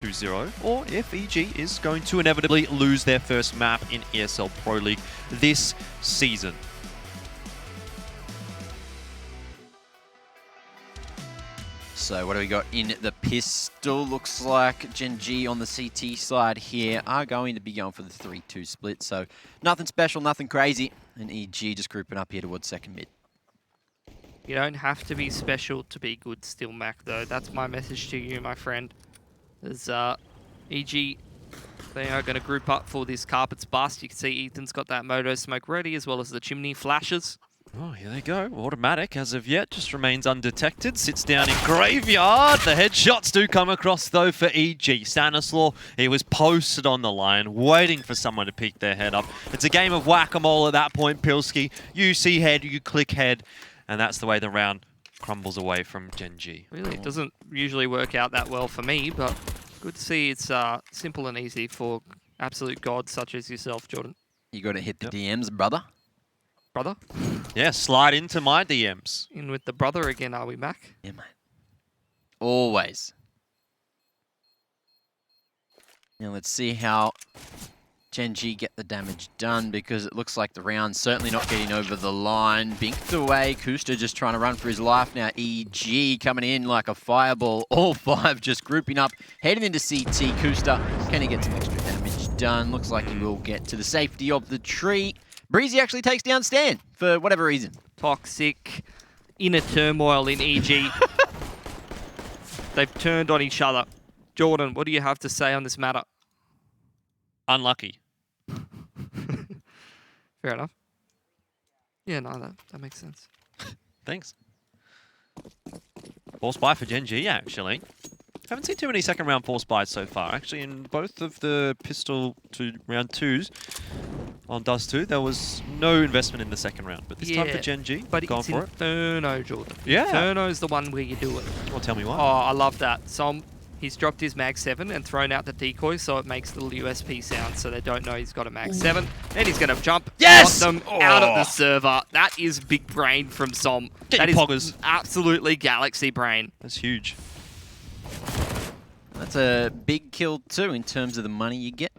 2-0, or if EG is going to inevitably lose their first map in ESL Pro League this season. So what do we got in the pistol? Looks like Gen.G on the CT side here are going to be going for the 3-2 split. So nothing special, nothing crazy. And EG just grouping up here towards second mid. You don't have to be special to be good still, Mac, though. That's my message to you, my friend. As EG, they are going to group up for this Carpets bust. You can see Ethan's got that Moto smoke ready, as well as the chimney flashes. Oh, here they go. Automatic, as of yet, just remains undetected. Sits down in Graveyard. The headshots do come across, though, for EG. Stanislaw, he was posted on the line, waiting for someone to peek their head up. It's a game of whack-a-mole at that point, Pilski. You see head, you click head, and that's the way the round crumbles away from Gen.G. Really, it doesn't usually work out that well for me, but good to see it's simple and easy for absolute gods such as yourself, Jordan. You got to hit the DMs, brother. Brother? Yeah, slide into my DMs. In with the brother again, are we, Mac? Yeah, mate. Always. Now let's see how Gen.G get the damage done, because it looks like the round's certainly not getting over the line. Binked away. Kusta just trying to run for his life now. EG coming in like a fireball. All five just grouping up, heading into CT. Kusta, can he get some extra damage done? Looks like he will get to the safety of the tree. Breezy actually takes down Stan for whatever reason. Toxic inner turmoil in EG. They've turned on each other. Jordan, what do you have to say on this matter? Unlucky. Fair enough. Yeah, no, that makes sense. Thanks. Force buy for Gen.G, actually. Haven't seen too many second round force buys so far. Actually, in both of the pistol to round twos on Dust 2, there was no investment in the second round. But this time for Gen.G, but going it's for Inferno, Jordan. Yeah. Inferno's the one where you do it. Well, tell me why. Oh, I love that. So he's dropped his Mag 7 and thrown out the decoy, so it makes the little USP sound, so they don't know he's got a Mag 7. Then he's going to jump, yes! them out of the server. That is big brain from Som. Get that your is poggers. Absolutely galaxy brain. That's huge. That's a big kill too in terms of the money you get.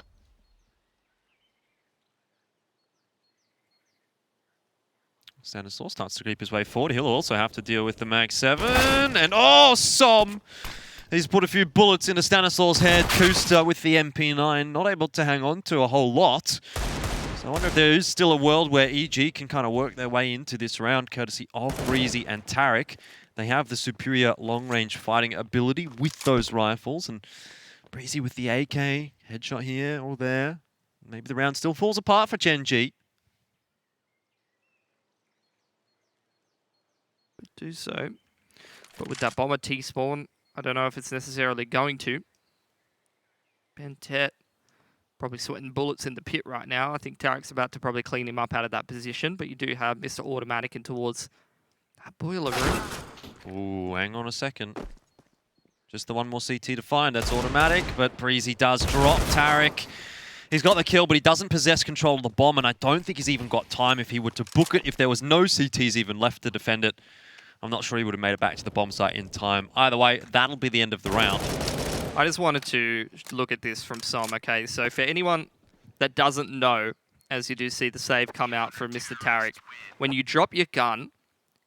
Stanislaw starts to creep his way forward. He'll also have to deal with the Mag 7. And oh, Som! He's put a few bullets into Stanislaw's head. Kusta with the MP9, not able to hang on to a whole lot. So I wonder if there is still a world where EG can kind of work their way into this round, courtesy of Breezy and Tarek. They have the superior long-range fighting ability with those rifles. And Breezy with the AK, headshot here or there. Maybe the round still falls apart for Gen.G. Do so. But with that bomber T-spawn, I don't know if it's necessarily going to. Bentet probably sweating bullets in the pit right now. I think Tarek's about to probably clean him up out of that position, but you do have Mr. Automatic in towards that boiler room. Ooh, hang on a second. Just the one more CT to find. That's Automatic, but Breezy does drop Tarek. He's got the kill, but he doesn't possess control of the bomb, and I don't think he's even got time if he were to book it. If there was no CTs even left to defend it, I'm not sure he would have made it back to the bomb site in time. Either way, that'll be the end of the round. I just wanted to look at this from Som, okay? So for anyone that doesn't know, as you do see the save come out from Mr. Tarek, when you drop your gun,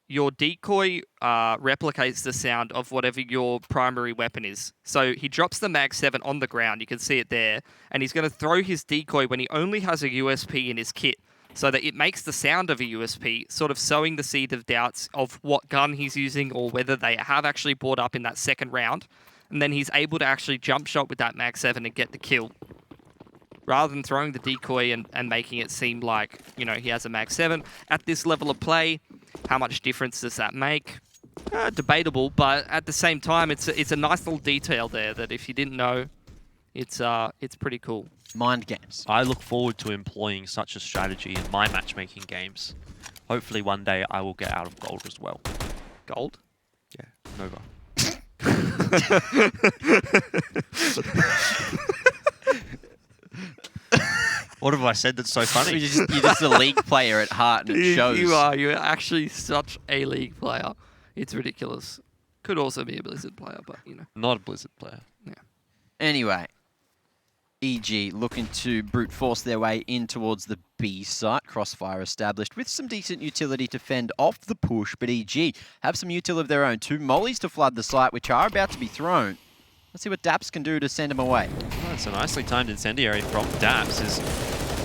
your decoy replicates the sound of whatever your primary weapon is. So he drops the Mag 7 on the ground, you can see it there, and he's going to throw his decoy when he only has a USP in his kit, so that it makes the sound of a USP, sort of sowing the seed of doubts of what gun he's using or whether they have actually brought up in that second round. And then he's able to actually jump shot with that Mag 7 and get the kill. Rather than throwing the decoy and making it seem like, you know, he has a Mag 7. At this level of play, how much difference does that make? Debatable, but at the same time, it's a nice little detail there that if you didn't know, it's pretty cool. Mind games. I look forward to employing such a strategy in my matchmaking games. Hopefully one day I will get out of gold as well. Gold? Yeah, Nova. What have I said that's so funny? You're just a league player at heart, and it shows. You are. You're actually such a league player. It's ridiculous. Could also be a Blizzard player, but, you know. Not a Blizzard player. Yeah. Anyway, EG looking to brute force their way in towards the B site. Crossfire established with some decent utility to fend off the push, but EG have some util of their own. 2 mollies to flood the site, which are about to be thrown. Let's see what Daps can do to send them away. Oh, it's a nicely timed incendiary from Daps. Is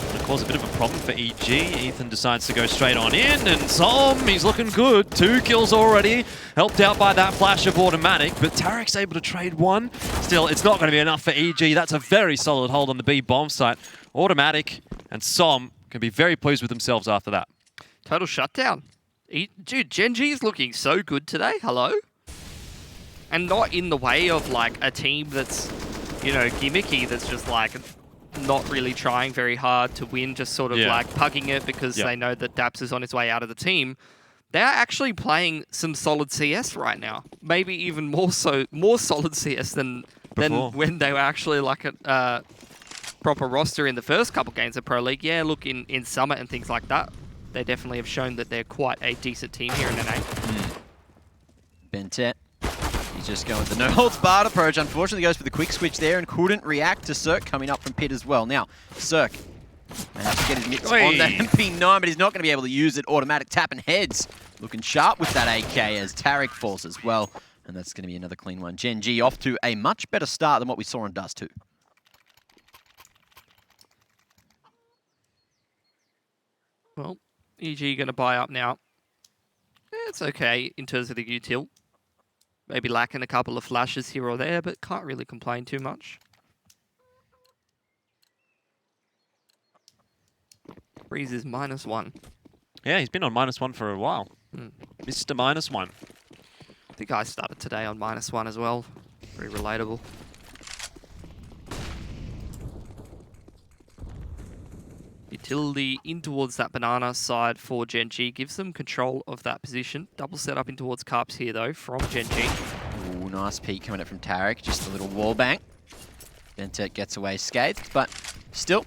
going to cause a bit of a problem for EG. Ethan decides to go straight on in, and Som, he's looking good. 2 kills already, helped out by that flash of automatic, but Tarek's able to trade 1. Still, it's not going to be enough for EG. That's a very solid hold on the B bomb site. Automatic and Som can be very pleased with themselves after that. Total shutdown. Dude, Gen.G is looking so good today. Hello? And not in the way of, like, a team that's, you know, gimmicky, that's just, like, not really trying very hard to win, just sort of, like, pugging it because they know that Daps is on his way out of the team. They're actually playing some solid CS right now. Maybe even more solid CS than when they were actually, like, a proper roster in the first couple games of Pro League. Yeah, look, in Summer and things like that, they definitely have shown that they're quite a decent team here in NA. Bentet. He's just going with the no-holds-barred approach. Unfortunately, goes for the quick switch there and couldn't react to Cirque coming up from pit as well. Now, Cirque may have to get his mitts on that MP9, but he's not going to be able to use it. Automatic tap and heads. Looking sharp with that AK as Tarek falls as well. And that's going to be another clean one. Gen.G off to a much better start than what we saw on Dust 2. Well, EG going to buy up now. It's okay in terms of the util. Maybe lacking a couple of flashes here or there, but can't really complain too much. Breeze is -1. Yeah, he's been on -1 for a while. Mr. -1. I think I started today on -1 as well. Very relatable. Utility in towards that banana side for Gen.G. Gives them control of that position. Double setup in towards Carps here, though, from Gen.G. Ooh, nice peek coming up from Tarek. Just a little wall bang. Bentet gets away scathed, but still,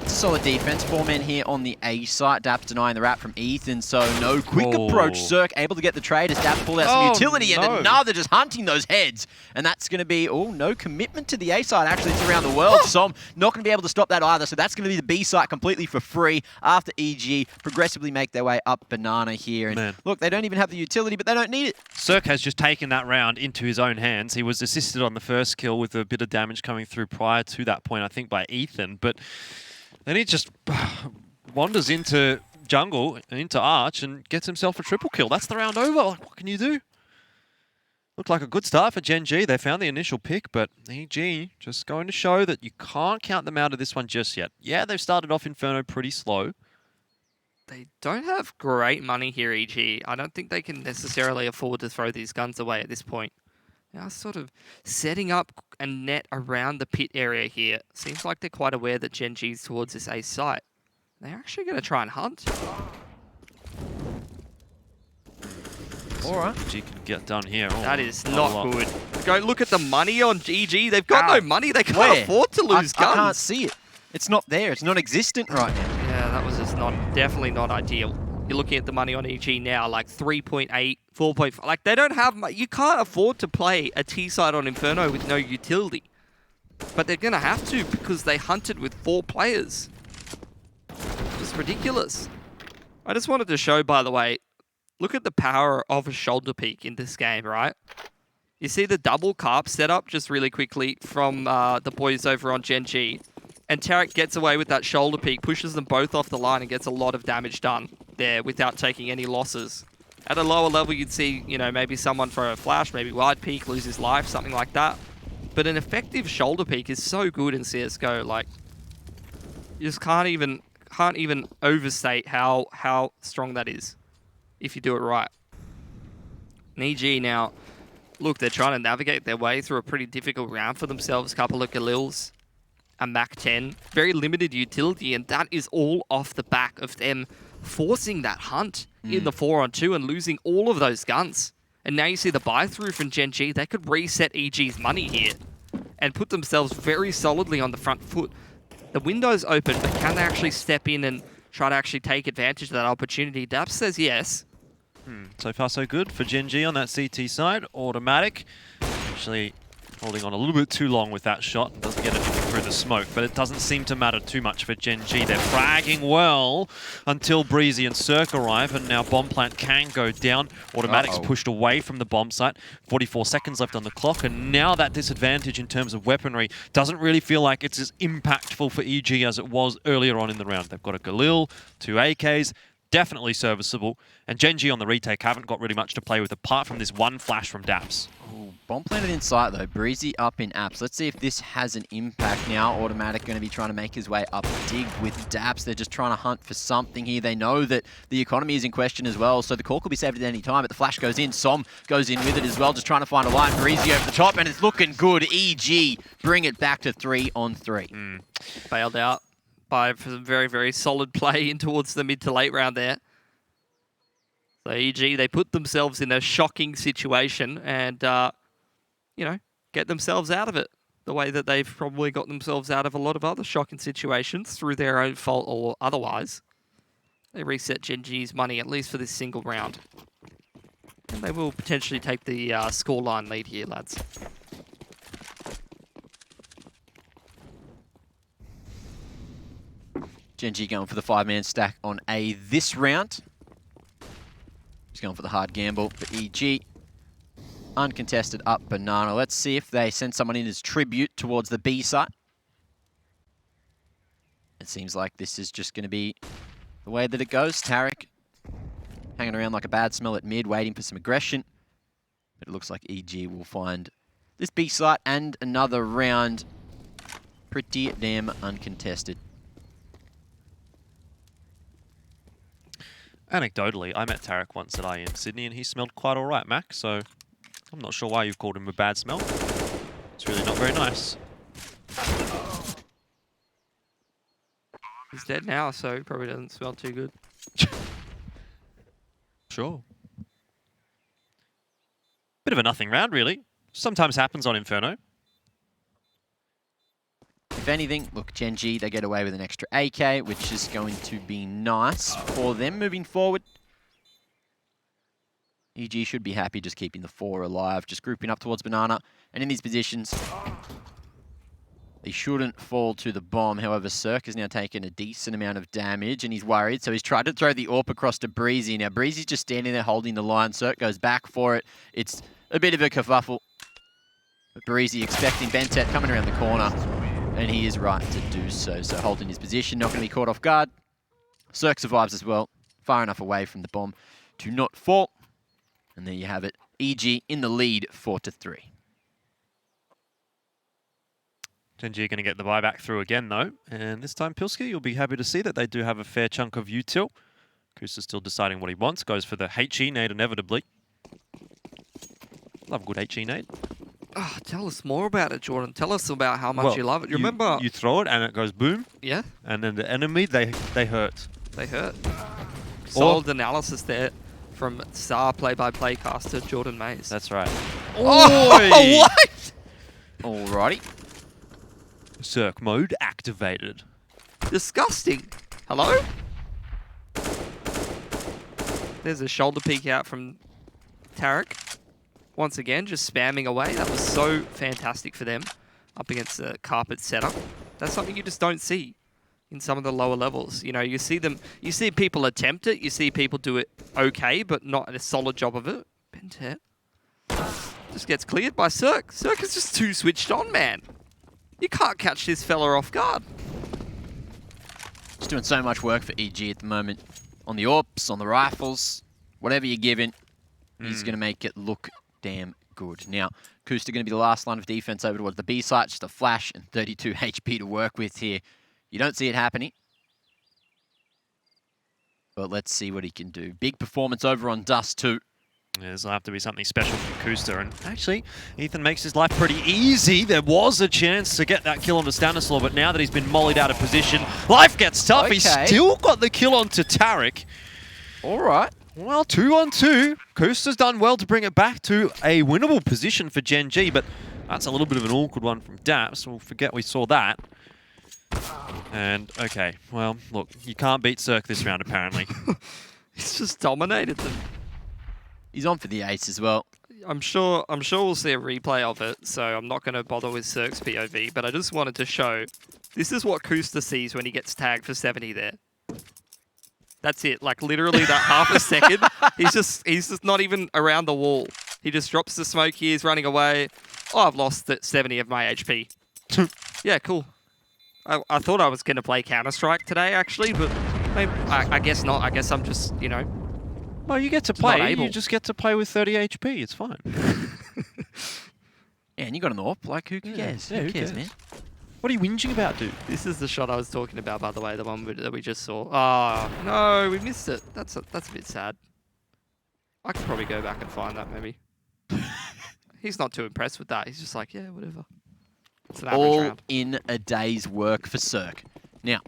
it's a solid defense. 4 men here on the A site. Daps denying the wrap from Ethan, so no quick approach. Cirque able to get the trade as Daps pulled out some utility, and another just hunting those heads. And that's going to be, no commitment to the A site. Actually, it's around the world. Som not going to be able to stop that either, so that's going to be the B site completely for free after EG progressively make their way up banana here. And look, they don't even have the utility, but they don't need it. Cirque has just taken that round into his own hands. He was assisted on the first kill with a bit of damage coming through prior to that point, I think, by Ethan, but then he just wanders into jungle, into Arch, and gets himself a triple kill. That's the round over. Like, what can you do? Looked like a good start for Gen.G. They found the initial pick, but EG just going to show that you can't count them out of this one just yet. Yeah, they've started off Inferno pretty slow. They don't have great money here, EG. I don't think they can necessarily afford to throw these guns away at this point. Now, sort of setting up a net around the pit area here. Seems like they're quite aware that Gen.G's towards this A site. They're actually going to try and hunt. All right. G can get done here. That is not good. Go look at the money on EG. They've got no money. They can't afford to lose guns. I can't see it. It's not there. It's non-existent right now. Yeah, that was just definitely not ideal. You're looking at the money on EG now, like 3.8, 4.5. Like, they don't have... You can't afford to play a T-side on Inferno with no utility. But they're going to have to because they hunted with 4 players. It's ridiculous. I just wanted to show, by the way, look at the power of a shoulder peek in this game, right? You see the double carp setup just really quickly from the boys over on Gen.G. And Tarek gets away with that shoulder peek, pushes them both off the line and gets a lot of damage done there without taking any losses. At a lower level, you'd see, you know, maybe someone throw a flash, maybe wide peek, lose his life, something like that. But an effective shoulder peek is so good in CSGO. Like, you just can't even overstate how strong that is if you do it right. And EG now, look, they're trying to navigate their way through a pretty difficult round for themselves. A couple of Galils, a Mac-10, very limited utility, and that is all off the back of them forcing that hunt in the 4-on-2 and losing all of those guns. And now you see the buy-through from Gen.G. They could reset EG's money here and put themselves very solidly on the front foot. The window's open, but can they actually step in and try to actually take advantage of that opportunity? Daps says yes. So far, so good for Gen.G on that CT side. Automatic. Actually Holding on a little bit too long with that shot. Doesn't get anything through the smoke, but it doesn't seem to matter too much for Gen.G. They're fragging well until Breezy and Cirque arrive, and now bomb plant can go down. Automatic's pushed away from the bomb site. 44 seconds left on the clock, and now that disadvantage in terms of weaponry doesn't really feel like it's as impactful for EG as it was earlier on in the round. They've got a Galil, 2 AKs, definitely serviceable, and Gen.G on the retake haven't got really much to play with apart from this one flash from Daps. Bomb planted in sight though. Breezy up in apps. Let's see if this has an impact now. Automatic going to be trying to make his way up dig with Daps. They're just trying to hunt for something here. They know that the economy is in question as well, so the call could be saved at any time, but the flash goes in. Som goes in with it as well, just trying to find a line. Breezy over the top, and it's looking good. EG bring it back to 3-on-3. Bailed out by some very, very solid play in towards the mid to late round there. So EG, they put themselves in a shocking situation and, you know, get themselves out of it the way that they've probably got themselves out of a lot of other shocking situations through their own fault or otherwise. They reset Gen.G's money, at least for this single round. And they will potentially take the scoreline lead here, lads. Gen.G going for the 5-man stack on A this round. He's going for the hard gamble for EG. Uncontested up banana. Let's see if they send someone in as tribute towards the B site. It seems like this is just going to be the way that it goes. Tarek hanging around like a bad smell at mid, waiting for some aggression. But it looks like EG will find this B site and another round pretty damn uncontested. Anecdotally, I met Tarek once at IEM Sydney and he smelled quite alright, Mac, so I'm not sure why you've called him a bad smell. It's really not very nice. He's dead now, so he probably doesn't smell too good. Sure. Bit of a nothing round, really. Sometimes happens on Inferno. If anything, look, Gen.G, they get away with an extra AK, which is going to be nice for them moving forward. EG should be happy just keeping the 4 alive, just grouping up towards Banana. And in these positions, they shouldn't fall to the bomb. However, Cirque has now taken a decent amount of damage, and he's worried, so he's tried to throw the AWP across to Breezy. Now, Breezy's just standing there holding the line. Cirque goes back for it. It's a bit of a kerfuffle. But Breezy expecting Bentet coming around the corner. And he is right to do so. So holding his position, not going to be caught off guard. Cirque survives as well, far enough away from the bomb to not fall. And there you have it. EG in the lead, 4-3. Gen.G are going to get the buyback through again, though. And this time, Pilski, you'll be happy to see that they do have a fair chunk of util. Kusa's still deciding what he wants. Goes for the HE nade inevitably. Love a good HE nade. Oh, tell us more about it, Jordan. Tell us about how much you love it. You remember? You throw it and it goes boom. Yeah. And then the enemy, they hurt. They hurt. Solid analysis there from star play-by-play caster Jordan Mays. That's right. Oh, what? Alrighty. Cirque mode activated. Disgusting. Hello? There's a shoulder peek out from Tarek. Once again, just spamming away. That was so fantastic for them up against the carpet setup. That's something you just don't see in some of the lower levels. You know, you see people attempt it, you see people do it okay, but not a solid job of it. Bentet just gets cleared by Cirque. Cirque is just too switched on, man. You can't catch this fella off guard. Just doing so much work for EG at the moment. On the AWPs, on the rifles, whatever you're given, he's going to make it look damn good. Now, Kusta going to be the last line of defense over towards the B site. Just a flash and 32 HP to work with here. You don't see it happening. But let's see what he can do. Big performance over on Dust too. Yeah, this will have to be something special from Kusta. And actually, Ethan makes his life pretty easy. There was a chance to get that kill onto Stanislaw, but now that he's been mollied out of position, life gets tough. Okay. He's still got the kill onto Tarek. All right. Well, 2-on-2. Kusta's done well to bring it back to a winnable position for Gen.G, but that's a little bit of an awkward one from Daps. We'll forget we saw that. And, okay, well, look, you can't beat Cirque this round, apparently. He's just dominated them. He's on for the ace as well. I'm sure we'll see a replay of it, so I'm not going to bother with Cirque's POV, but I just wanted to show this is what Kusta sees when he gets tagged for 70 there. That's it. Like literally that half a second, he's just not even around the wall. He just drops the smoke here, he's running away. Oh, I've lost 70 of my HP. Yeah, cool. I thought I was going to play Counter-Strike today, actually, but maybe, I guess not. I guess I'm just, you know... Well, you get to play. You just get to play with 30 HP. It's fine. Yeah, and you got an AWP. Like, who cares? Yeah, who cares, man? What are you whinging about, dude? This is the shot I was talking about, by the way, the one that we just saw. Oh, no, we missed it. That's a bit sad. I could probably go back and find that, maybe. He's not too impressed with that. He's just like, yeah, whatever. It's an average round. In a day's work for Cirque. Now,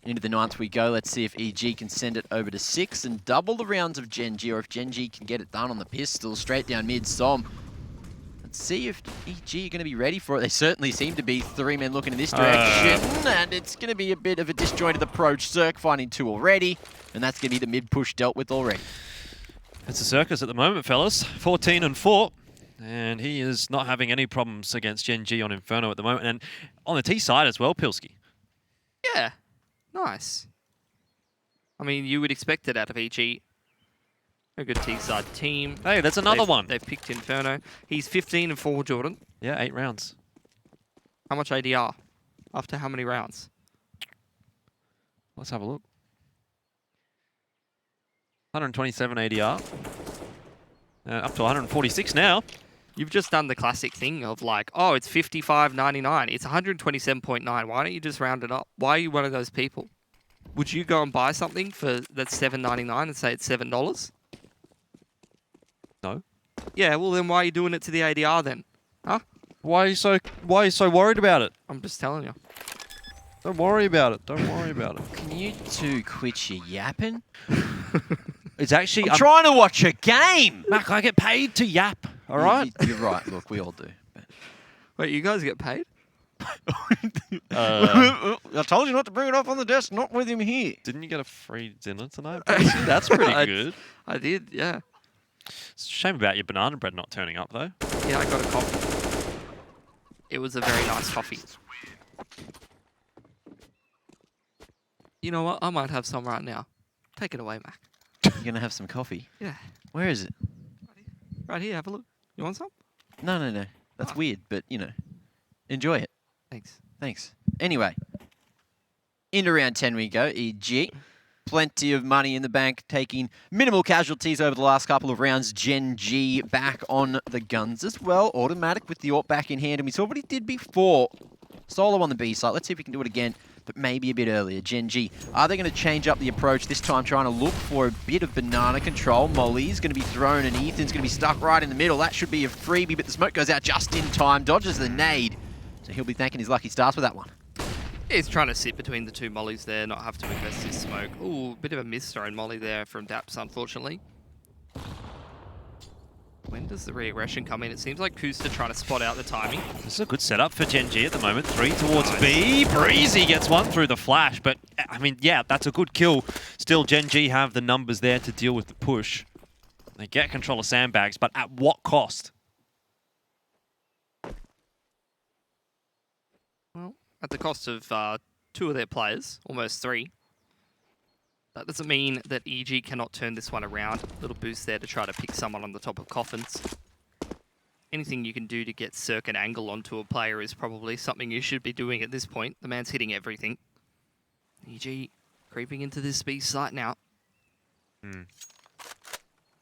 into the 9th we go. Let's see if EG can send it over to 6 and double the rounds of Gen.G, or if Gen.G can get it done on the pistol. Straight down mid, Som. Let's see if EG are going to be ready for it. They certainly seem to be. 3 men looking in this direction, and it's going to be a bit of a disjointed approach. Cirque finding 2 already, and that's going to be the mid push dealt with already. It's a circus at the moment, fellas. 14 and 4. And he is not having any problems against Gen.G on Inferno at the moment. And on the T side as well, Pilski. Yeah. Nice. I mean, you would expect it out of EG. A good T-side team. Hey, that's another one. They've picked Inferno. He's 15 and 4, Jordan. Yeah, 8 rounds. How much ADR? After how many rounds? Let's have a look. 127 ADR. Up to 146 now. You've just done the classic thing of like, oh, it's 55.99. It's 127.9. Why don't you just round it up? Why are you one of those people? Would you go and buy something that's $7.99 and say it's $7? No. Yeah, well then why are you doing it to the ADR then? Huh? Why are you so worried about it? I'm just telling you. Don't worry about it. Don't worry about it. Can you two quit your yapping? It's actually... I'm trying to watch a game! Mac, I get paid to yap, all right? You're right. Look, we all do. Wait, you guys get paid? I told you not to bring it up on the desk, not with him here. Didn't you get a free dinner tonight? That's pretty good. I did, yeah. It's a shame about your banana bread not turning up, though. Yeah, I got a coffee. It was a very nice coffee. You know what? I might have some right now. Take it away, Mac. You're going to have some coffee? Yeah. Where is it? Right here, have a look. You want some? No. That's weird, but, you know, enjoy it. Thanks. Anyway, into round 10 we go. EG, plenty of money in the bank, taking minimal casualties over the last couple of rounds. Gen.G back on the guns as well. Automatic with the AWP back in hand, and we saw what he did before. Solo on the B side. Let's see if we can do it again, but maybe a bit earlier. Gen.G, are they going to change up the approach this time, trying to look for a bit of banana control? Molly's going to be thrown, and Ethan's going to be stuck right in the middle. That should be a freebie, but the smoke goes out just in time. Dodges the nade, so he'll be thanking his lucky stars for that one. He's trying to sit between the two mollies there, not have to invest his smoke. Ooh, bit of a miss-thrown molly there from Daps, unfortunately. When does the re-aggression come in? It seems like Kusta trying to spot out the timing. This is a good setup for Gen.G at the moment. 3 towards B. Breezy gets one through the flash, but, I mean, yeah, that's a good kill. Still, Gen.G have the numbers there to deal with the push. They get control of sandbags, but at what cost? Well, at the cost of 2 of their players, almost 3. That doesn't mean that EG cannot turn this one around. Little boost there to try to pick someone on the top of coffins. Anything you can do to get circuit angle onto a player is probably something you should be doing at this point. The man's hitting everything. EG creeping into this B site now.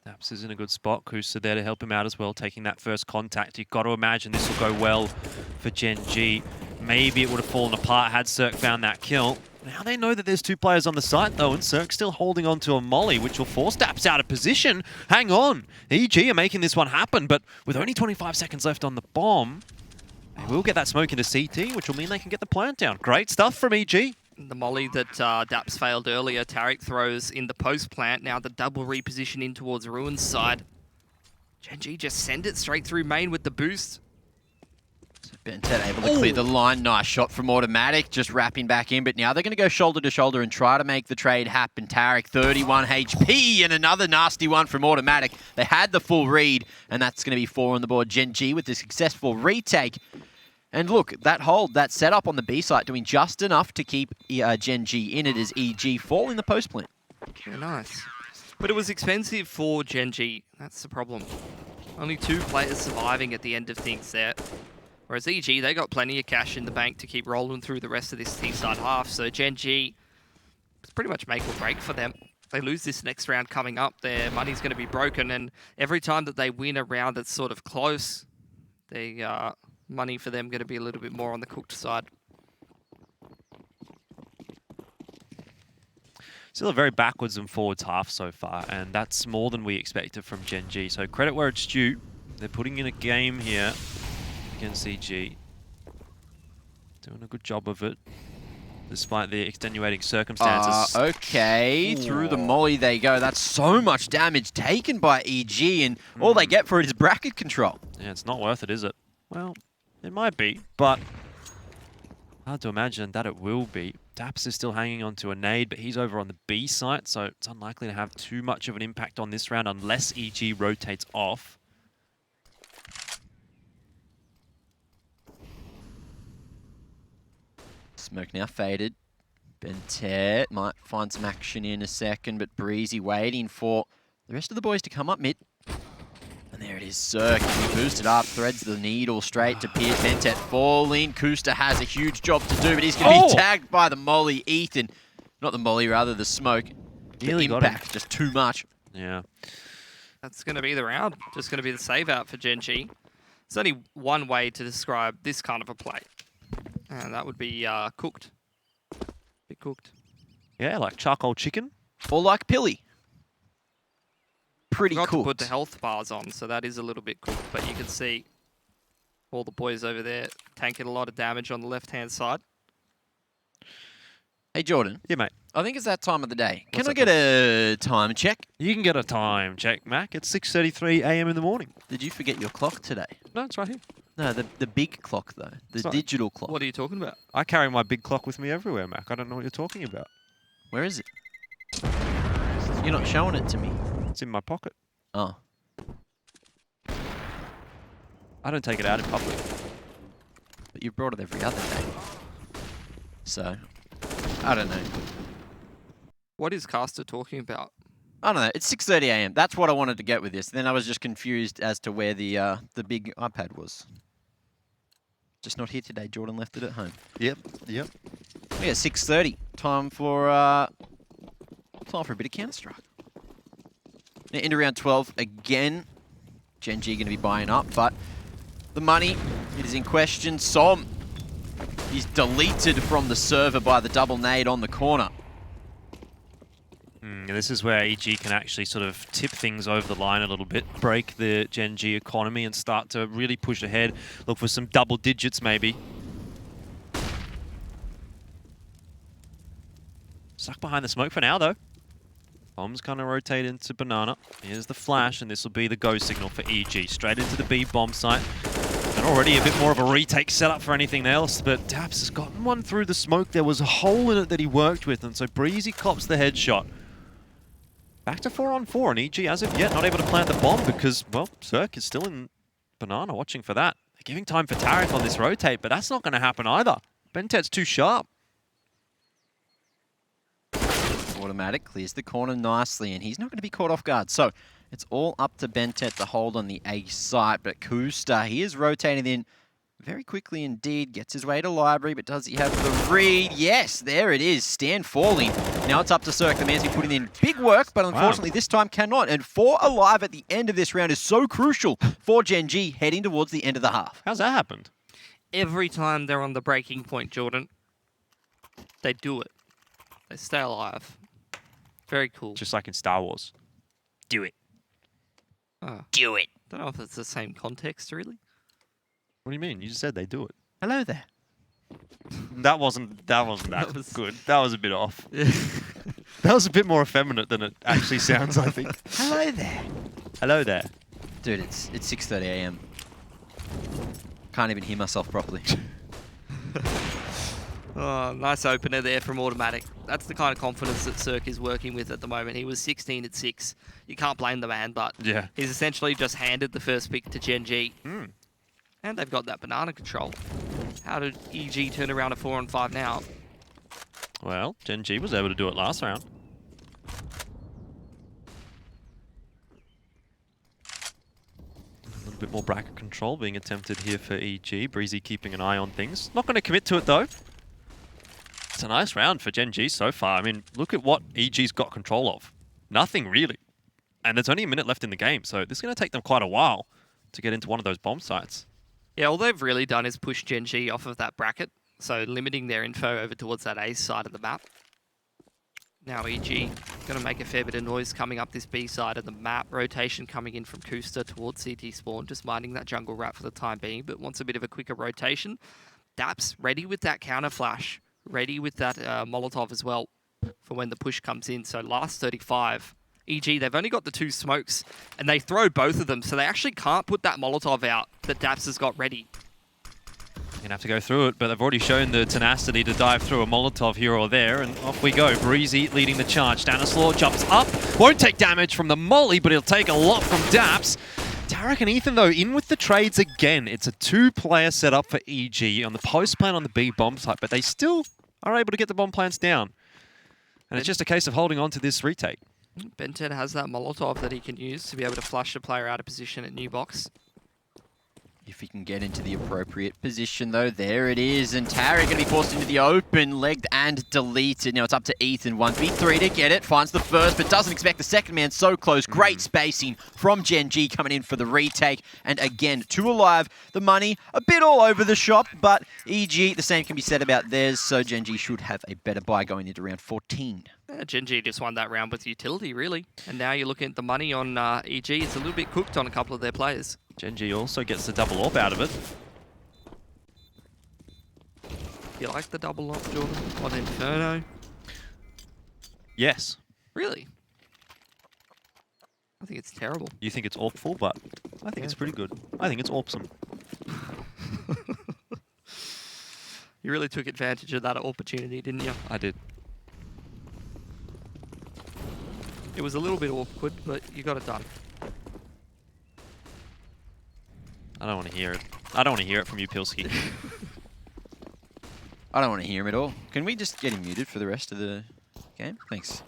Daps is in a good spot. Kusa there to help him out as well, taking that first contact. You've got to imagine this will go well for Gen.G. Maybe it would have fallen apart had Cirque found that kill. Now they know that there's 2 players on the site, though, and Cirque still holding on to a molly, which will force Daps out of position. Hang on. EG are making this one happen, but with only 25 seconds left on the bomb, they will get that smoke into CT, which will mean they can get the plant down. Great stuff from EG. The molly that Daps failed earlier, Tariq throws in the post plant. Now the double reposition in towards Ruin's side. Gen.G just send it straight through main with the boost. Bentet able to clear the line. Nice shot from Automatic, just wrapping back in. But now they're going to go shoulder to shoulder and try to make the trade happen. Tarek, 31 HP, and another nasty one from Automatic. They had the full read, and that's going to be 4 on the board. Gen.G with the successful retake. And look, that hold, that setup on the B site, doing just enough to keep Gen.G in it as EG fall in the post plant. Yeah, nice. But it was expensive for Gen.G. That's the problem. Only 2 players surviving at the end of things there. Whereas EG, they got plenty of cash in the bank to keep rolling through the rest of this T-side half. So Gen.G, it's pretty much make or break for them. If they lose this next round coming up, their money's going to be broken. And every time that they win a round that's sort of close, the money for them going to be a little bit more on the cooked side. Still a very backwards and forwards half so far, and that's more than we expected from Gen.G. So credit where it's due. They're putting in a game here against EG. Doing a good job of it, despite the extenuating circumstances. Okay, through the molly they go. That's so much damage taken by EG, and all they get for it is bracket control. Yeah, it's not worth it, is it? Well, it might be, but hard to imagine that it will be. Daps is still hanging on to a nade, but he's over on the B site, so it's unlikely to have too much of an impact on this round unless EG rotates off. Smoke now faded. Bentet might find some action in a second, but Breezy waiting for the rest of the boys to come up mid. And there it is, Cirque. He boosted up, threads the needle straight to Pierce. Bentet falling. Kusta has a huge job to do, but he's going to be tagged by the molly. Ethan, not the molly, rather the smoke. The impact, just too much. Yeah. That's going to be the round. Just going to be the save out for Gen.G. There's only one way to describe this kind of a play. And that would be cooked. Be cooked. Yeah, like charcoal chicken. Or like Pilly. Pretty Forgot cooked. to put the health bars on, so that is a little bit cooked. But you can see all the boys over there tanking a lot of damage on the left-hand side. Hey, Jordan. Yeah, mate. I think it's that time of the day. What's Can I that get a time check? You can get a time check, Mac. It's 6:33 a.m. in the morning. Did you forget your clock today? No, it's right here. No, the big clock, though. The Sorry. digital clock. What are you talking about? I carry my big clock with me everywhere, Mac. I don't know what you're talking about. Where is it? You're not showing it to me. It's in my pocket. Oh. I don't take it out in public. But you brought it every other day. So, I don't know. What is Caster talking about? I don't know. It's 6:30 a.m. That's what I wanted to get with this. Then I was just confused as to where the big iPad was. Just not here today. Jordan left it at home. Yep. Yeah, 6:30. Time for a bit of Counter-Strike. Now into round 12 again. Gen.G going to be buying up, but the money it is in question. Som, he's deleted from the server by the double nade on the corner. This is where EG can actually sort of tip things over the line a little bit, break the Gen.G economy and start to really push ahead, look for some double digits maybe. Stuck behind the smoke for now though. Bombs kind of rotate into Banana. Here's the flash, and this will be the go signal for EG. Straight into the B bomb site. And already a bit more of a retake setup for anything else, but Daps has gotten one through the smoke. There was a hole in it that he worked with, and so Breezy cops the headshot. Back to 4-on-4, and EG as of yet not able to plant the bomb because, well, Cirque is still in Banana watching for that. They're giving time for Tarek on this rotate, but that's not going to happen either. Bentet's too sharp. Automatic clears the corner nicely, and he's not going to be caught off guard. So it's all up to Bentet to hold on the A site, but Kusta, he is rotating in very quickly indeed. Gets his way to library, but does he have the read? Yes, there it is. Stand falling. Now it's up to Cirque. The man's been putting in big work, but unfortunately this time cannot. And 4 alive at the end of this round is so crucial for Gen.G heading towards the end of the half. How's that happened? Every time they're on the breaking point, Jordan, they do it. They stay alive. Very cool. Just like in Star Wars. Do it. Do it. Don't know if it's the same context, really. What do you mean? You just said they do it. Hello there. That wasn't that was good. That was a bit off. That was a bit more effeminate than it actually sounds, I think. Hello there. Hello there. Dude, it's 6:30 a.m. Can't even hear myself properly. Oh, nice opener there from Automatic. That's the kind of confidence that Cirque is working with at the moment. He was 16 at 6. You can't blame the man, but Yeah. he's essentially just handed the first pick to Gen.G. Mm. And they've got that banana control. How did EG turn around a 4-on-5 now? Well, Gen.G was able to do it last round. A little bit more bracket control being attempted here for EG. Breezy keeping an eye on things. Not going to commit to it though. It's a nice round for Gen.G so far. I mean, look at what EG's got control of. Nothing really. And there's only a minute left in the game, so this is going to take them quite a while to get into one of those bomb sites. Yeah, all they've really done is push Gen.G off of that bracket, so limiting their info over towards that A side of the map. Now EG going to make a fair bit of noise coming up this B side of the map. Rotation coming in from Kusta towards CT spawn, just minding that jungle rat for the time being, but wants a bit of a quicker rotation. Daps ready with that counter flash, ready with that Molotov as well for when the push comes in. So last 35. EG, they've only got the 2 smokes, and they throw both of them, so they actually can't put that Molotov out that Daps has got ready. You're going to have to go through it, but they've already shown the tenacity to dive through a Molotov here or there, and off we go. Breezy leading the charge. Stanislaw jumps up, won't take damage from the molly, but he'll take a lot from Daps. Tarek and Ethan, though, in with the trades again. It's a 2-player setup for EG on the post plan on the B bomb site, but they still are able to get the bomb plants down. And it's just a case of holding on to this retake. Ben10 has that Molotov that he can use to be able to flush the player out of position at new box. If he can get into the appropriate position, though, there it is. And Tarek going to be forced into the open, legged and deleted. Now it's up to Ethan. 1v3 to get it. Finds the first, but doesn't expect the second man. So close. Great spacing from Gen.G coming in for the retake. And again, 2 alive. The money a bit all over the shop, but EG, the same can be said about theirs. So Gen.G should have a better buy going into round 14. Gen.G just won that round with utility, really. And now you're looking at the money on EG. It's a little bit cooked on a couple of their players. Gen.G also gets the double AWP out of it. You like the double AWP, Jordan? On Inferno? Yes. Really? I think it's terrible. You think it's awful, but I think it's pretty good. I think it's awesome. You really took advantage of that opportunity, didn't you? I did. It was a little bit awkward, but you got it done. I don't want to hear it. I don't want to hear it from you, Pilsky. I don't want to hear him at all. Can we just get him muted for the rest of the game? Thanks.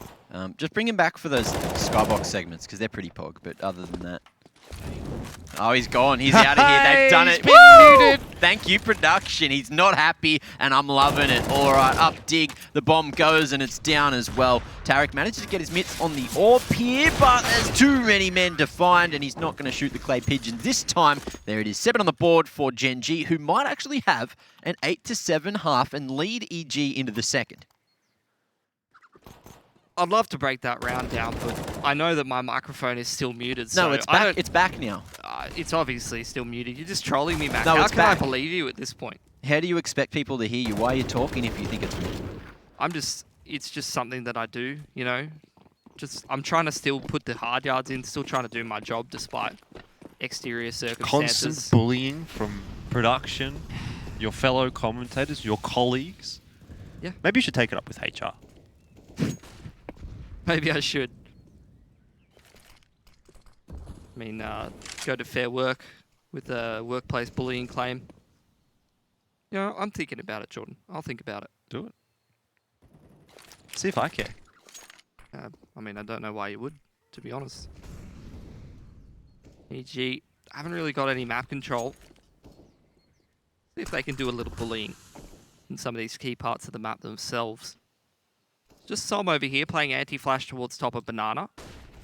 Just bring him back for those Skybox segments, because they're pretty pog, but other than that... Oh, he's gone. He's out of here. They've done it. Muted. Thank you, production. He's not happy, and I'm loving it. All right, up dig. The bomb goes, and it's down as well. Tarek manages to get his mitts on the AWP here, but there's too many men to find, and he's not going to shoot the clay pigeon this time. There it is. 7 on the board for Gen.G, who might actually have an 8-7 half and lead EG into the second. I'd love to break that round down, but I know that my microphone is still muted. No, so it's back. It's back now. It's obviously still muted. You're just trolling me, Mac. No, How it's can I back. believe you at this point? How do you expect people to hear you? Why are you talking if you think it's muted? It's just something that I do, you know? I'm trying to still put the hard yards in, still trying to do my job despite exterior circumstances. Constant bullying from production, your fellow commentators, your colleagues. Yeah. Maybe you should take it up with HR. Maybe I should. I mean, go to Fair Work with a workplace bullying claim. You know, I'm thinking about it, Jordan. I'll think about it. Do it. See if I care. I mean, I don't know why you would, to be honest. EG haven't really got any map control. See if they can do a little bullying in some of these key parts of the map themselves. Just Som over here playing anti-flash towards top of Banana.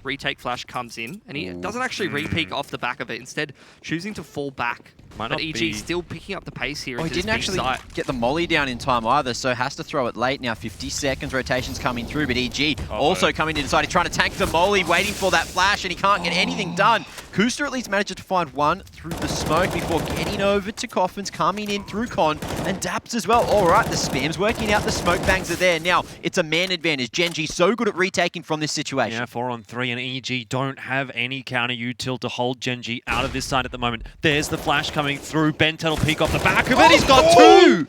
Retake flash comes in, and he doesn't actually re-peek off the back of it, instead choosing to fall back. Might but not EG be... still picking up the pace here. Oh, he into this didn't big actually site. get the molly down in time either, so has to throw it late now. 50 seconds, rotations coming through, but EG also coming inside. He's trying to tank the molly, waiting for that flash, and he can't get anything done. Kusta at least manages to find one through the smoke before getting over to Coffins, coming in through Con, and Daps as well. All right, the spam's working out, the smoke bangs are there. Now, it's a man advantage. Gen.G so good at retaking from this situation. Yeah, 4-on-3, and EG don't have any counter util to hold Gen.G out of this side at the moment. There's the flash coming coming through. Benten will peek off the back of it. He's got two!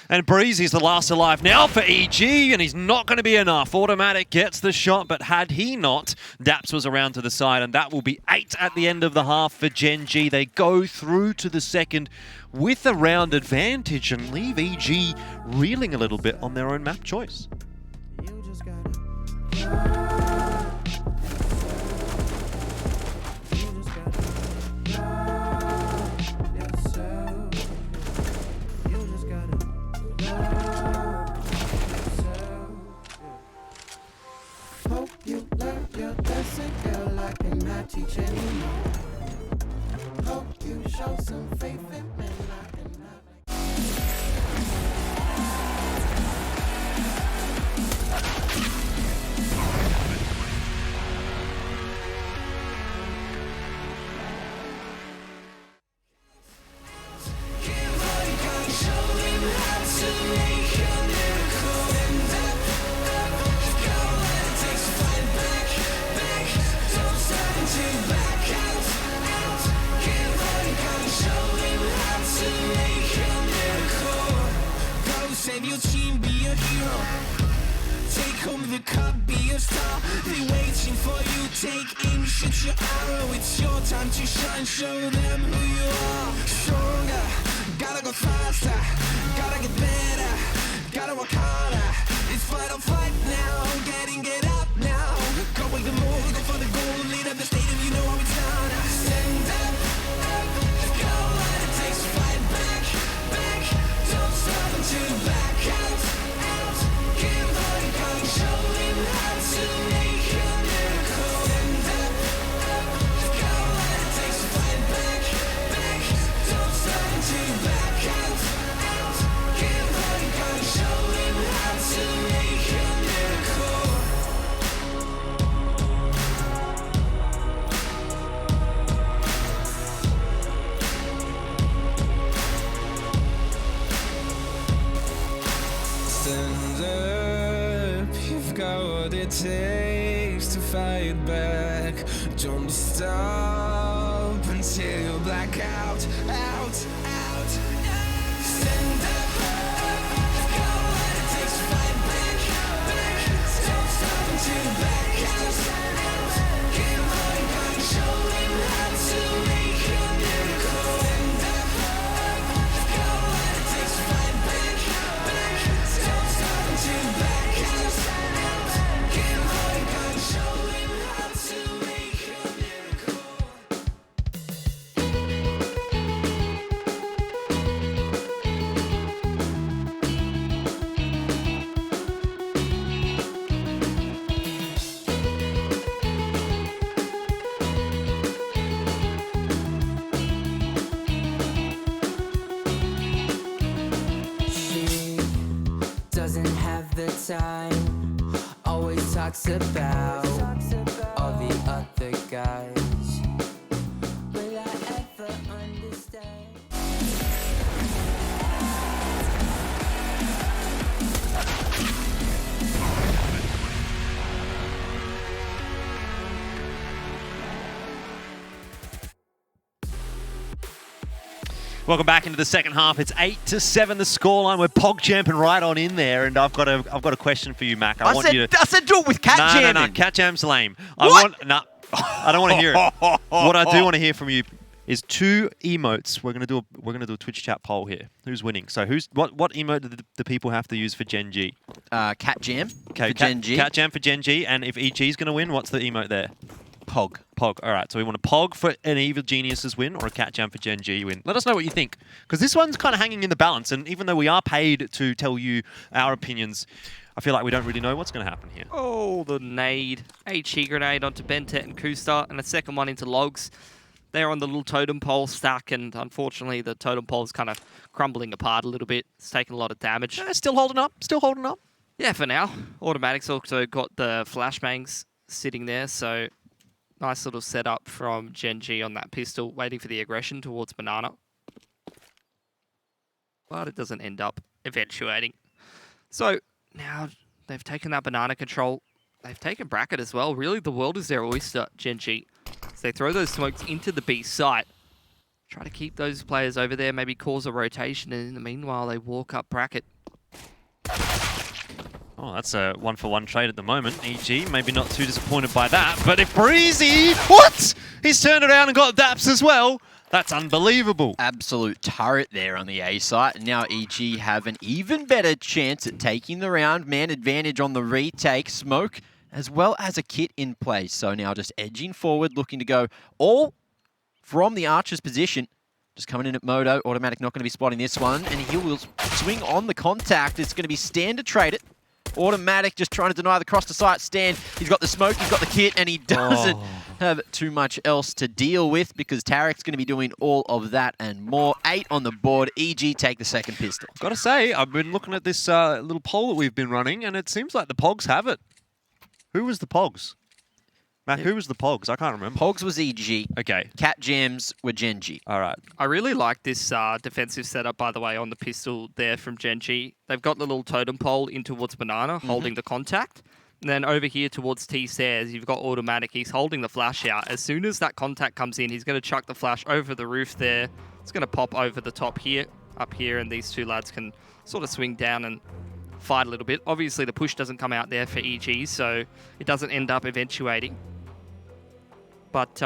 And Breezy's the last alive now for EG, and he's not going to be enough. Automatic gets the shot, but had he not, Daps was around to the side, and that will be 8 at the end of the half for Gen.G. They go through to the second with a round advantage and leave EG reeling a little bit on their own map choice. Teach anymore. Hope you show some faith in me. Save your team, be a hero. Take home the cup, be a star. They waiting for you, take aim, shoot your arrow. It's your time to shine, show them who you are. Stronger, gotta go faster, gotta get better, gotta work harder. It's fight or flight now, getting it up now. Go with the move, go for the goal, lead up the stadium, you know how it's done. Stand up, go on, it takes to fight back, back. Don't stop until you back. Stand up, you've got what it takes to fight back. Don't stop until you black out, out. Stand up, you've got what it takes to fight back, back. Don't stop until you black out. Get all you got, show them how to make a miracle. Stand up, you've got what it takes to fight back, back. Don't stop until you black out. Get all you got, show them how to make a miracle. She doesn't have the time, always talks about all the other guys. Will I ever understand? Welcome back into the second half. It's 8-7 the scoreline. We're pog jamping right on in there, and I've got a question for you, Mac. I said do it with cat jamming. No, cat jam's lame. What? I don't want to hear it. What I do want to hear from you is 2 emotes. We're gonna do a Twitch chat poll here. Who's winning? So what emote do the people have to use for Gen.G? Cat jam Okay, for Gen.G. Cat jam for Gen.G, and if EG's gonna win, what's the emote there? Pog. Pog. All right, so we want a Pog for an Evil Geniuses win or a Cat Jam for Gen.G win. Let us know what you think, because this one's kind of hanging in the balance, and even though we are paid to tell you our opinions, I feel like we don't really know what's going to happen here. Oh, the nade. HE grenade onto Bentet and Kusta, and a second one into Logs. They're on the little totem pole stack, and unfortunately the totem pole is kind of crumbling apart a little bit. It's taking a lot of damage. Still holding up. Still holding up. Yeah, for now. Automatics also got the flashbangs sitting there, so nice little setup from Gen.G on that pistol, waiting for the aggression towards Banana. But it doesn't end up eventuating. So now they've taken that Banana control. They've taken Bracket as well. Really, the world is their oyster, Gen.G. So they throw those smokes into the B site. Try to keep those players over there, maybe cause a rotation, and in the meanwhile, they walk up bracket. Oh, that's a 1-for-1 trade at the moment. EG maybe not too disappointed by that, but if Breezy, what? He's turned around and got Daps as well. That's unbelievable. Absolute turret there on the A site. And now EG have an even better chance at taking the round. Man advantage on the retake. Smoke as well as a kit in place. So now just edging forward, looking to go all from the Archer's position. Just coming in at Modo. Automatic not going to be spotting this one. And he will swing on the contact. It's going to be Stan to trade it. Automatic just trying to deny the cross to sight stand. He's got the smoke, he's got the kit, and he doesn't have too much else to deal with because Tarek's going to be doing all of that and more. 8 on the board. EG take the second pistol. Got to say, I've been looking at this little poll that we've been running, and it seems like the Pogs have it. Who was the Pogs? Matt, who was the Pogs? I can't remember. Pogs was EG. Okay. Cat Jams were Gen.G. All right. I really like this defensive setup, by the way, on the pistol there from Gen.G. They've got the little totem pole in towards Banana, holding the contact. And then over here towards T-Stairs, you've got Automatic. He's holding the flash out. As soon as that contact comes in, he's going to chuck the flash over the roof there. It's going to pop over the top here, up here, and these two lads can sort of swing down and fight a little bit. Obviously, the push doesn't come out there for EG, so it doesn't end up eventuating. But,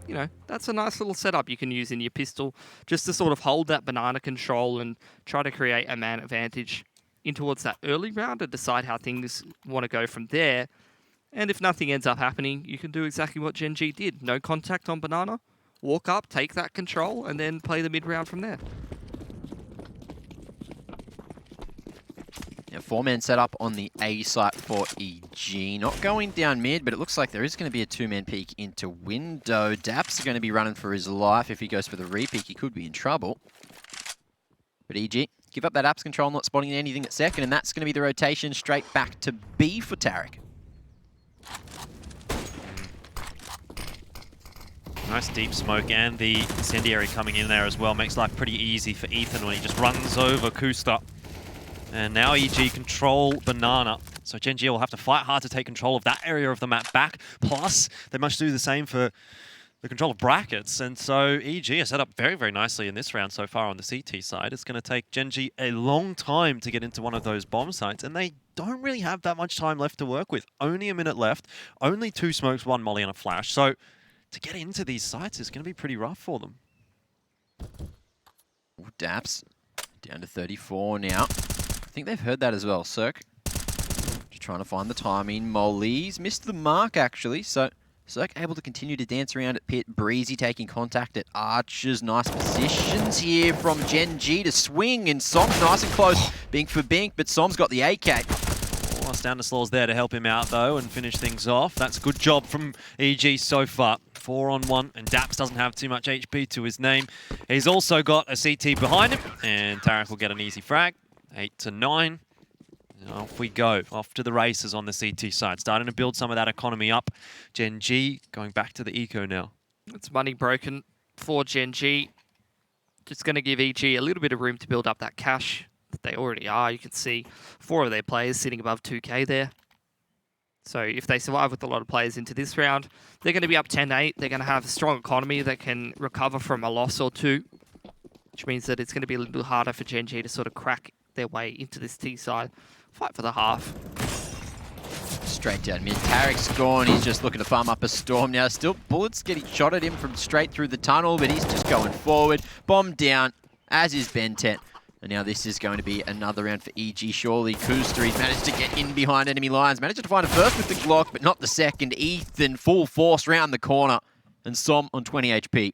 you know, that's a nice little setup you can use in your pistol just to sort of hold that banana control and try to create a man advantage in towards that early round and decide how things want to go from there. And if nothing ends up happening, you can do exactly what Gen.G did. No contact on banana, walk up, take that control, and then play the mid-round from there. Yeah, 4-man setup on the A site for EG. Not going down mid, but it looks like there is going to be a 2-man peek into window. Daps are going to be running for his life. If he goes for the re-peek, he could be in trouble. But EG, give up that apps control, not spotting anything at second, and that's going to be the rotation straight back to B for Tarek. Nice deep smoke, and the incendiary coming in there as well makes life pretty easy for Ethan when he just runs over Kusta. And now EG control Banana. So Gen.G will have to fight hard to take control of that area of the map back. Plus, they must do the same for the control of brackets. And so EG is set up very, very nicely in this round so far on the CT side. It's going to take Gen.G a long time to get into one of those bomb sites. And they don't really have that much time left to work with. Only a minute left. Only 2 smokes, 1 molly and a flash. So to get into these sites is going to be pretty rough for them. Ooh, Daps down to 34 now. I think they've heard that as well. Cirque just trying to find the timing. Molly's missed the mark, actually. So Cirque able to continue to dance around at pit. Breezy taking contact at Archers. Nice positions here from Gen.G to swing. And Som's nice and close. Bink for Bink, but Som's got the AK. Oh, Stanislaus there to help him out, though, and finish things off. That's a good job from EG so far. 4-on-1, and Daps doesn't have too much HP to his name. He's also got a CT behind him, and Tarek will get an easy frag. 8-9. Off we go. Off to the races on the CT side. Starting to build some of that economy up. Gen.G going back to the eco now. It's money broken for Gen.G. Just going to give EG a little bit of room to build up that cash that they already are. You can see 4 of their players sitting above 2k there. So if they survive with a lot of players into this round, they're going to be up 10-8. They're going to have a strong economy that can recover from a loss or two, which means that it's going to be a little harder for Gen.G to sort of crack their way into this T side. Fight for the half. Straight down mid. Tarek's gone. He's just looking to farm up a storm now. Still bullets getting shot at him from straight through the tunnel, but he's just going forward. Bomb down, as is Bentet. And now this is going to be another round for EG, surely. Kuster, he's managed to get in behind enemy lines. Managed to find a first with the Glock, but not the second. Ethan, full force round the corner. And Som on 20 HP.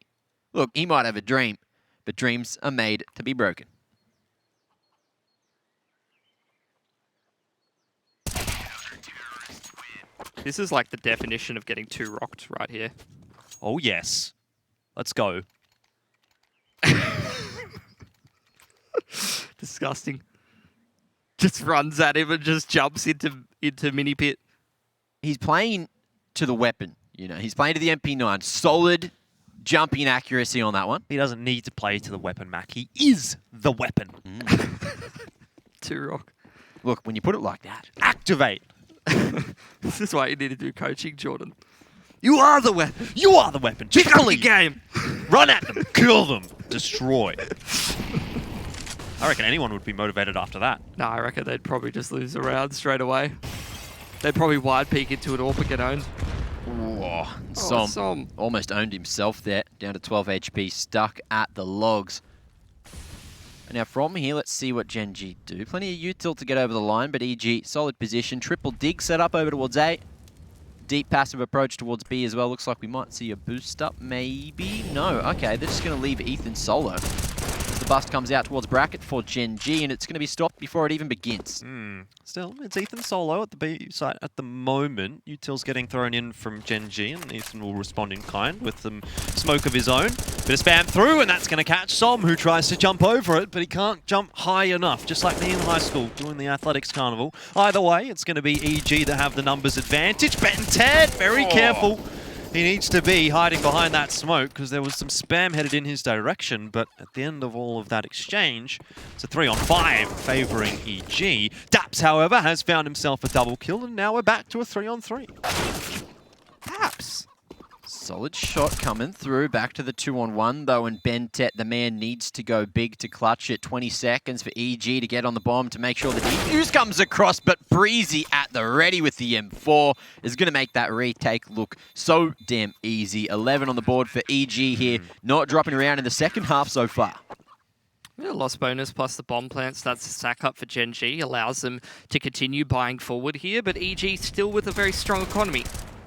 Look, he might have a dream, but dreams are made to be broken. This is like the definition of getting 2 rocked right here. Oh, yes. Let's go. Disgusting. Just runs at him and just jumps into mini pit. He's playing to the weapon, you know. He's playing to the MP9. Solid jumping accuracy on that one. He doesn't need to play to the weapon, Mac. He is the weapon. 2 rock. Look, when you put it like that. Activate. This is why you need to do coaching, Jordan. You are the weapon. You are the weapon. Pick up Chickily. your game. Run at them. Kill them. Destroy. I reckon anyone would be motivated after that. No, I reckon they'd probably just lose a round straight away. They'd probably wide peek into an AWP and get owned. Oh, Oh, Som almost owned himself there, down to 12 HP, stuck at the logs. And now from here, let's see what Gen.G do. Plenty of util to get over the line, but EG, solid position. Triple dig set up over towards A. Deep passive approach towards B as well. Looks like we might see a boost up, maybe? No, okay, they're just going to leave Ethan solo. As the bust comes out towards bracket for Gen.G, and it's going to be stopped before it even begins. Still, it's Ethan solo at the B site at the moment. Util's getting thrown in from Gen.G, and Ethan will respond in kind with some smoke of his own. Bit of spam through, and that's going to catch Som, who tries to jump over it, but he can't jump high enough, just like me in high school doing the athletics carnival. Either way, it's going to be EG that have the numbers advantage. Ben Ted, very careful. He needs to be hiding behind that smoke because there was some spam headed in his direction, but at the end of all of that exchange, it's a 3-on-5 favouring EG. Daps, however, has found himself a double kill, and now we're back to a 3-on-3. Daps. Solid shot coming through, back to the 2-on-1 though, and Bentet, the man, needs to go big to clutch it. 20 seconds for EG to get on the bomb to make sure the defuse comes across, but Breezy at the ready with the M4 is going to make that retake look so damn easy. 11 on the board for EG here, not dropping around in the second half so far. Yeah, loss bonus plus the bomb plant starts to stack up for Gen.G, allows them to continue buying forward here, but EG still with a very strong economy.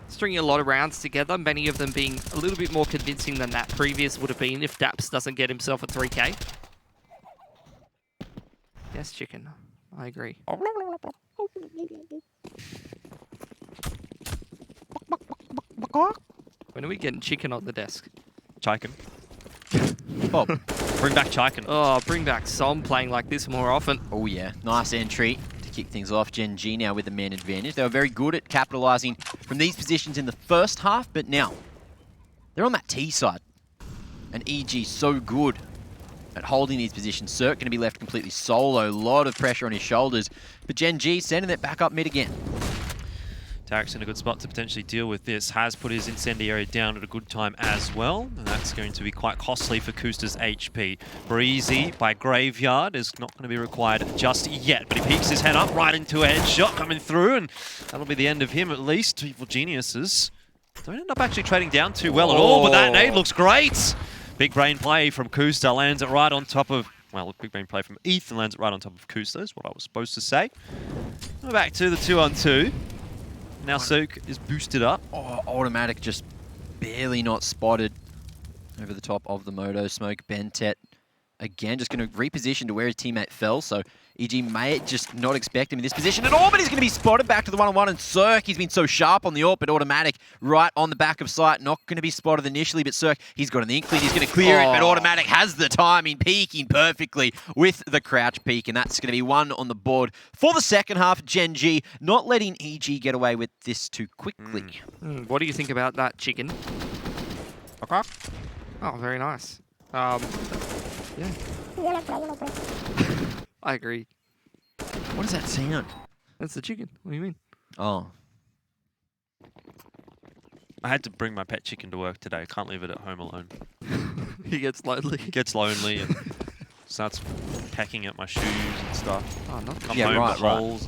Stringing a lot of rounds together, many of them being a little bit more convincing than that previous would have been if Daps doesn't get himself a 3k. Yes, chicken. I agree. When are we getting chicken on the desk? Chiken. Bob. Bring back Chiken. Oh, bring back Som playing like this more often. Oh yeah, nice entry to kick things off. Gen.G now with the man advantage. They were very good at capitalizing from these positions in the first half, but now they're on that T side. And EG so good at holding these positions. Cirque going to be left completely solo. A lot of pressure on his shoulders. But Gen.G sending it back up mid again. Tarek's in a good spot to potentially deal with this. Has put his incendiary down at a good time as well, and that's going to be quite costly for Kusta's HP. Breezy by Graveyard is not going to be required just yet, but he peeks his head up right into a headshot coming through, and that'll be the end of him at least. Evil Geniuses don't end up actually trading down too well at all, but that nade looks great. Big brain play from Kusta, lands it right on top of, well, big brain play from Ethan, lands it right on top of Kusta, is what I was supposed to say. We're back to the 2-on-2. Now Soak is boosted up. Oh, automatic just barely not spotted over the top of the Moto Smoke. Bentet again just going to reposition to where his teammate fell, so EG may just not expect him in this position at all, but he's going to be spotted back to the 1-on-1, and Cirque, he's been so sharp on the AWP, but automatic right on the back of sight, not going to be spotted initially, but Cirque, he's got an inkling, he's going to clear it, but automatic has the timing, peeking perfectly with the crouch peek, and that's going to be 1 on the board for the second half. Gen.G not letting EG get away with this too quickly. What do you think about that, chicken? Okay. Oh, very nice. Yeah. I agree. What does that sound? That's the chicken. What do you mean? Oh. I had to bring my pet chicken to work today. I can't leave it at home alone. He gets lonely. It gets lonely and starts pecking at my shoes and stuff. Oh, not Come Yeah, home, right, rolls.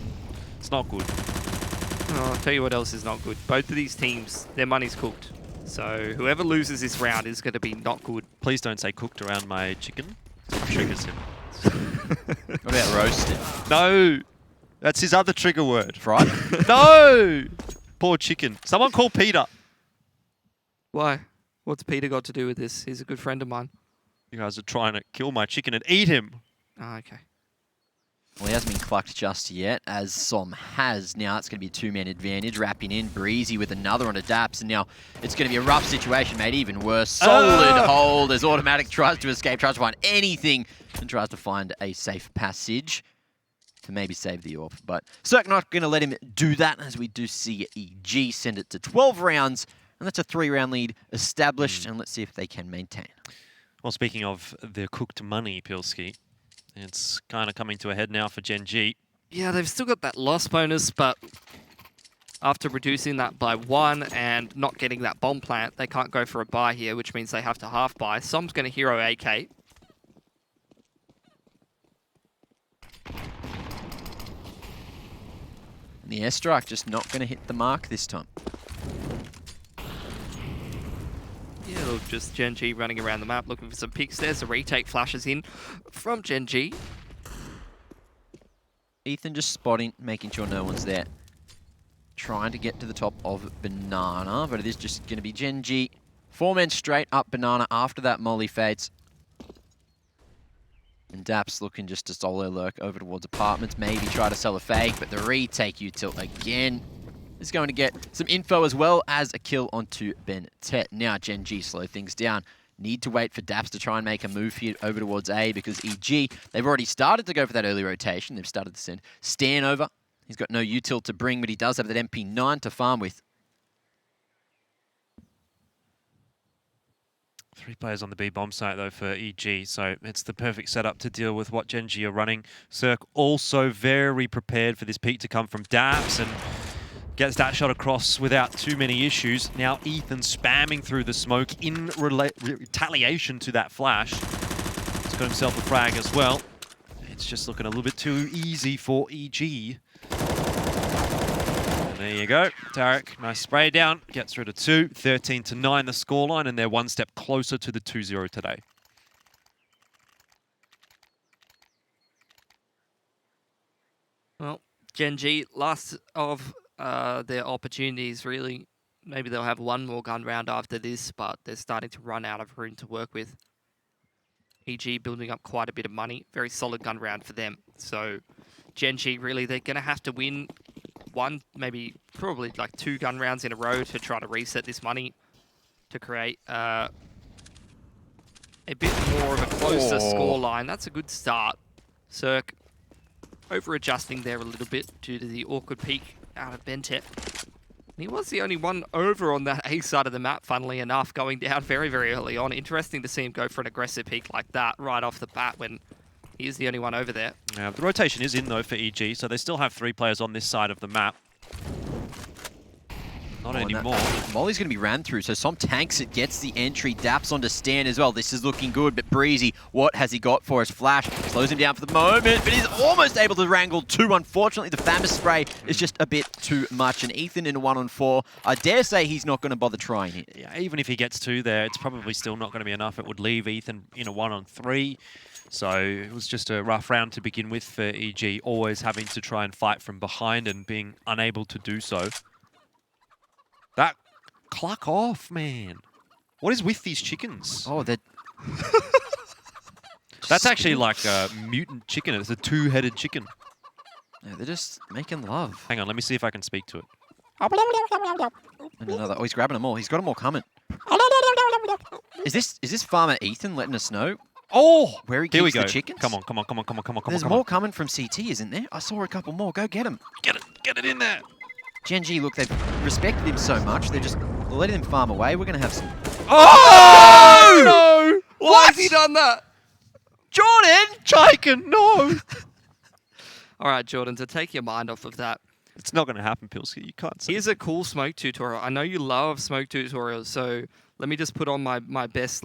It's not good. Oh, I'll tell you what else is not good. Both of these teams, their money's cooked. So whoever loses this round is going to be not good. Please don't say cooked around my chicken. It triggers him. What about roasted? No! That's his other trigger word. Fried? No! Poor chicken. Someone call Peter. Why? What's Peter got to do with this? He's a good friend of mine. You guys are trying to kill my chicken and eat him. Oh, okay. Well, he hasn't been clucked just yet, as Som has. Now it's going to be a two-man advantage, wrapping in Breezy with another on a Daps, and now it's going to be a rough situation, mate, even worse. Solid hold as Automatic tries to escape, tries to find anything, and tries to find a safe passage to maybe save the AWP. But Cirque not going to let him do that, as we do see EG send it to 12 rounds, and that's a 3-round lead established, and let's see if they can maintain. Well, speaking of the cooked money, Pilski, it's kind of coming to a head now for Gen.G. Yeah, they've still got that loss bonus, but After reducing that by 1 and not getting that bomb plant, they can't go for a buy here, which means they have to half buy. Som's going to hero AK. The airstrike just not going to hit the mark this time. Yeah, look, just Gen.G running around the map looking for some picks. There's a retake flashes in from Gen.G. Ethan just spotting, making sure no one's there. Trying to get to the top of Banana, but it is just going to be Gen.G. 4 men straight up Banana after that molly fades. And Daps looking just to solo lurk over towards apartments, maybe try to sell a fake, but the retake util again is going to get some info as well as a kill onto Ben Tet. Now Gen.G slow things down. Need to wait for Daps to try and make a move here over towards A because EG, they've already started to go for that early rotation. They've started to send Stan over. He's got no util to bring, but he does have that MP9 to farm with. 3 players on the B bomb site though for EG, so it's the perfect setup to deal with what Gen.G are running. Cirque also very prepared for this peek to come from Daps and gets that shot across without too many issues. Now Ethan spamming through the smoke in retaliation to that flash. He's got himself a frag as well. It's just looking a little bit too easy for EG. There you go, Tarek, nice spray down, gets through to 2, 13-9 the scoreline, and they're one step closer to the 2-0 today. Well, Gen.G, last of their opportunities, really. Maybe they'll have one more gun round after this, but they're starting to run out of room to work with. EG building up quite a bit of money, very solid gun round for them. So Gen.G, really, they're going to have to win one, maybe probably like 2 gun rounds in a row to try to reset this money to create a bit more of a closer score line. That's a good start. Cirque over-adjusting there a little bit due to the awkward peek out of Bentet. He was the only one over on that A side of the map, funnily enough, going down very, very early on. Interesting to see him go for an aggressive peek like that right off the bat when he is the only one over there. Yeah, the rotation is in, though, for EG, so they still have 3 players on this side of the map. Not anymore. Molly's going to be ran through, so Som tanks it, gets the entry, Daps onto Stan as well. This is looking good, but Breezy, what has he got for us? Flash slows him down for the moment, but he's almost able to wrangle 2. Unfortunately, the Famous spray is just a bit too much, and Ethan in a 1-on-4, I dare say he's not going to bother trying it. Yeah, even if he gets 2 there, it's probably still not going to be enough. It would leave Ethan in a 1-on-3. So it was just a rough round to begin with for EG, always having to try and fight from behind and being unable to do so. That cluck off, man. What is with these chickens? Oh, they're... That's actually like a mutant chicken. It's a 2-headed chicken. Yeah, they're just making love. Hang on, let me see if I can speak to it. And another. Oh, he's grabbing them all. He's got them all coming. Is this farmer Ethan letting us know? Oh, where he here we keeps go. the chickens? Come on. There's more coming from CT, isn't there? I saw a couple more. Go get them. Get it in there. Gen.G, look, they've respected him so much. They're just letting him farm away. We're going to have some... Oh! No! Why has he done that? Jordan! Chicken, no! All right, Jordan, to take your mind off of that, It's not going to happen, Pilsky. You can't say. here's a cool smoke tutorial. I know you love smoke tutorials, so let me just put on my best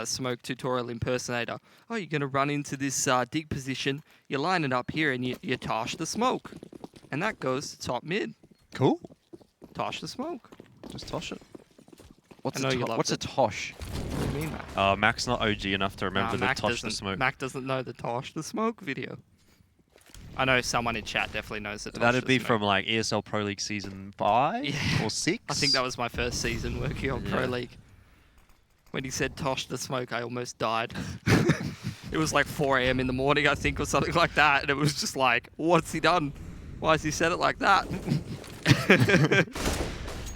smoke tutorial impersonator. Oh, you're going to run into this dig position. You line it up here and you tosh the smoke. And that goes to top mid. Cool. Tosh the smoke. Just tosh it. What's I know you loved a it. tosh? What do you mean, Mac? Mac's not OG enough to remember the Mac tosh the doesn't- smoke. Mac doesn't know the tosh the smoke video. I know someone in chat definitely knows the tosh That'd the be smoke. from like ESL Pro League season 5 Yeah. or 6. I think that was my first season working on Pro Yeah. League. When he said tosh the smoke, I almost died. It was like 4 AM in the morning, I think, or something like that. And it was just like, what's he done? Why has he said it like that?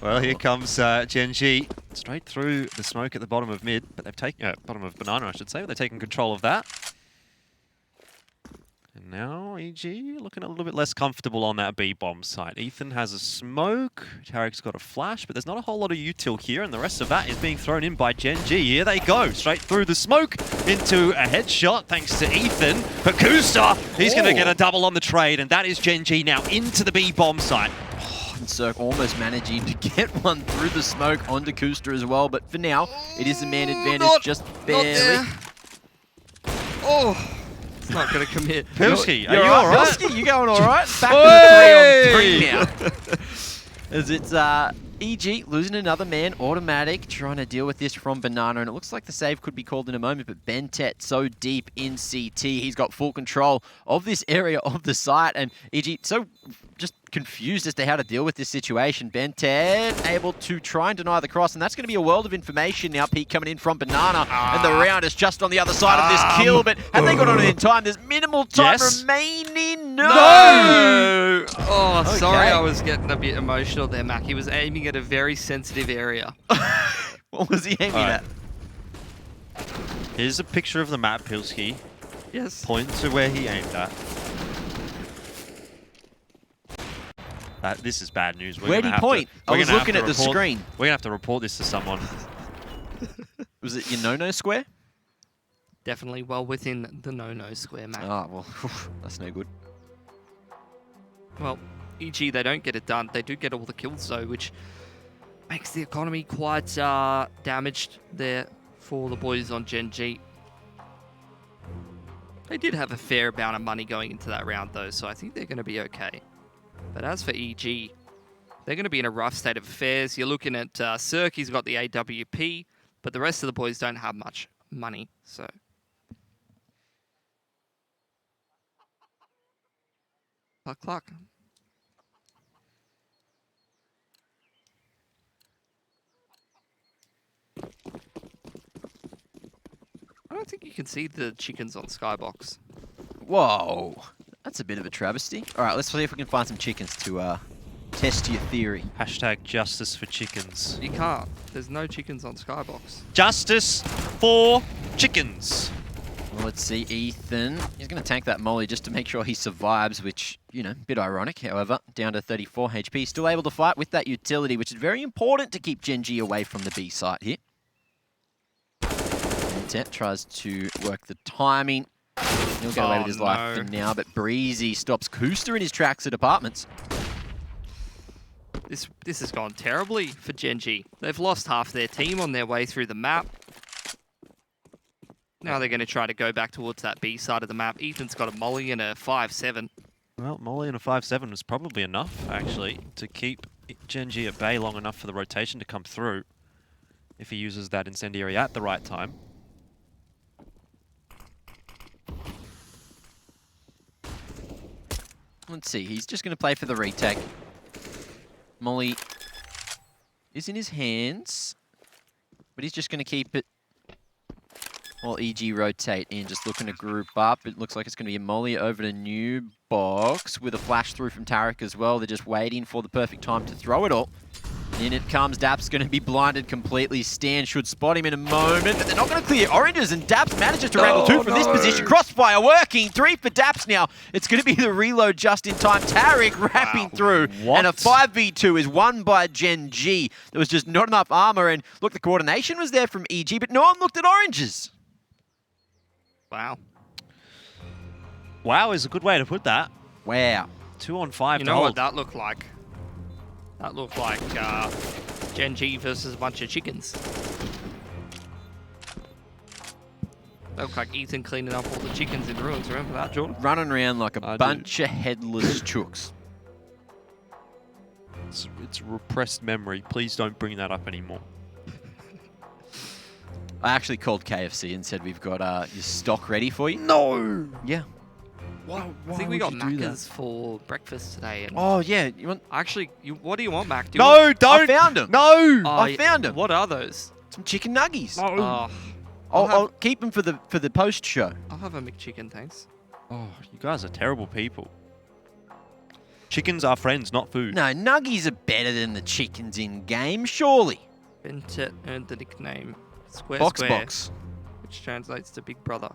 Well, here comes Gen.G straight through the smoke at the bottom of mid, but they've taken bottom of Banana, I should say. But they've taken control of that. And now EG looking a little bit less comfortable on that B bomb site. Ethan has a smoke. Tarek's got a flash, but there's not a whole lot of util here, and the rest of that is being thrown in by Gen.G. Here they go, straight through the smoke into a headshot thanks to Ethan. Pakusta, he's going to get a double on the trade, and that is Gen.G now into the B bomb site. and Cirque almost managing to get one through the smoke onto Kusta as well. But for now, it is a man advantage, just barely. Oh, it's not going to commit. Pilsky, are You're you all alright? Pilsky, you going all right? Back to 3 on 3 now. As it's EG losing another man, automatic, trying to deal with this from Banana, and it looks like the save could be called in a moment, but Bentet so deep in CT, he's got full control of this area of the site, and EG so just confused as to how to deal with this situation. Bentet able to try and deny the cross, and that's going to be a world of information now. Pete coming in from Banana, and the round is just on the other side of this kill, but have they got on it in time? There's minimal time remaining. No! Oh, Okay. sorry, I was getting a bit emotional there, Mac. He was aiming at a very sensitive area. What was he aiming at? Here's a picture of the map, Pilsky. Yes. Point to where he aimed at. This is bad news. Where'd he point? I was looking at the screen. We're going to have to report this to someone. Was it your no-no square? Definitely well within the no-no square, Mac. Oh, well, that's no good. Well, EG, they don't get it done. They do get all the kills, though, which makes the economy quite damaged there for the boys on Gen.G. They did have a fair amount of money going into that round, though, so I think they're going to be okay. But as for EG, they're going to be in a rough state of affairs. You're looking at Cirque, he's got the AWP, but the rest of the boys don't have much money, so... Cluck. I don't think you can see the chickens on Skybox. Whoa, that's a bit of a travesty. All right, let's see if we can find some chickens to test your theory. Hashtag justice for chickens. You can't. There's no chickens on Skybox. Justice for chickens. Well, let's see, Ethan. He's going to tank that molly just to make sure he survives, which, you know, a bit ironic, however. Down to 34 HP. Still able to fight with that utility, which is very important to keep Gen.G away from the B site here. Tet tries to work the timing. He'll get away with his life for now, but Breezy stops Kusta in his tracks at apartments. This has gone terribly for Gen.G. They've lost half their team on their way through the map. Now they're going to try to go back towards that B side of the map. Ethan's got a molly and a 5-7. Well, molly and a 5-7 was probably enough, actually, to keep Gen.G at bay long enough for the rotation to come through if he uses that incendiary at the right time. Let's see, he's just going to play for the retake. Molly is in his hands, but he's just going to keep it while EG rotate in, just looking to group up. It looks like it's going to be a molly over to new box with a flash through from Tarek as well. They're just waiting for the perfect time to throw it all. In it comes. Daps going to be blinded completely. Stan should spot him in a moment, but they're not going to clear oranges, and Daps manages to wrangle two from this position. Crossfire working. 3 for Daps now. It's going to be the reload just in time. Tarek wrapping through, and a 5v2 is won by Gen.G. There was just not enough armor, and look, the coordination was there from EG, but no one looked at oranges. Wow. Wow is a good way to put that. Wow. 2 on 5 You to know hold. what that looked like? That looked like Gen.G versus a bunch of chickens. That looked like Ethan cleaning up all the chickens in ruins. Remember that, Jordan? Running around like a I do. bunch of headless chooks. It's repressed memory. Please don't bring that up anymore. I actually called KFC and said we've got your stock ready for you. No! Yeah. Why I think we got would you do Macca's for breakfast today. And Oh, yeah. You want... actually, what do you want, Mac? Do you No, want... don't! I found them. No! Oh, I found them. What are those? Some chicken nuggies. No! Oh, I'll keep them for the post show. I'll have a McChicken, thanks. Oh, you guys are terrible people. Chickens are friends, not food. No, nuggies are better than the chickens in game, surely. Bentet earned the nickname Square Box Square, box. which translates to Big Brother.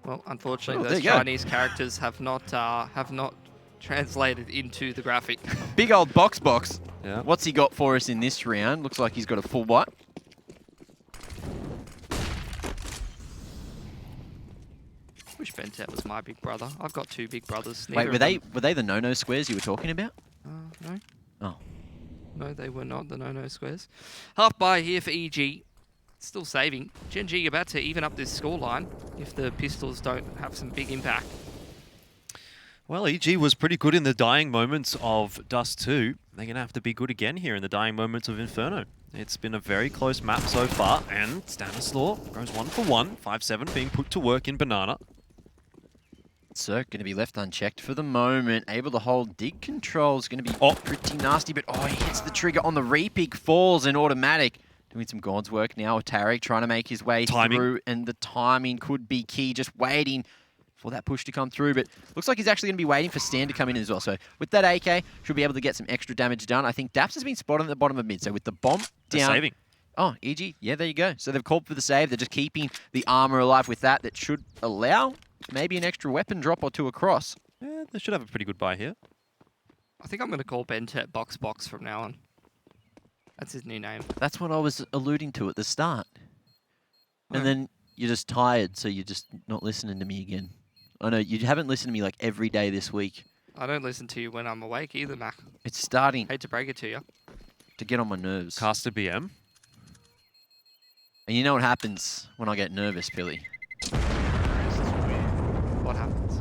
Well, unfortunately, Oh, those there you go. Chinese characters have not translated into the graphic. Big old box. Yeah. What's he got for us in this round? Looks like he's got a full bite. Wish Bentet was my big brother. I've got 2 big brothers. Wait, neither were of them- they the no-no squares you were talking about? No, they were not, the no-no squares. Half buy here for EG. Still saving. Gen.G about to even up this scoreline if the pistols don't have some big impact. Well, EG was pretty good in the dying moments of Dust 2. They're going to have to be good again here in the dying moments of Inferno. It's been a very close map so far, and Stanislaw goes 1 for 1. 5-7 being put to work in Banana. Cirque going to be left unchecked for the moment. Able to hold dig control is going to be pretty nasty, but he hits the trigger on the repeat, falls in automatic. Doing some God's work now with Tarek, trying to make his way through, and the timing could be key, just waiting for that push to come through, but looks like he's actually going to be waiting for Stan to come in as well. So with that AK, should be able to get some extra damage done. I think Daps has been spotted at the bottom of mid, so with the bomb down... They're saving. Oh, EG, yeah, there you go. So they've called for the save. They're just keeping the armor alive with that. That should allow maybe an extra weapon drop or two across. Yeah, they should have a pretty good buy here. I think I'm going to call Bentet Box from now on. That's his new name. That's what I was alluding to at the start. And then you're just tired, so you're just not listening to me again. I know, you haven't listened to me like every day this week. I don't listen to you when I'm awake either, Mac. It's starting Hate to break it to you. to get on my nerves. Caster BM. And you know what happens when I get nervous, Billy? What happens?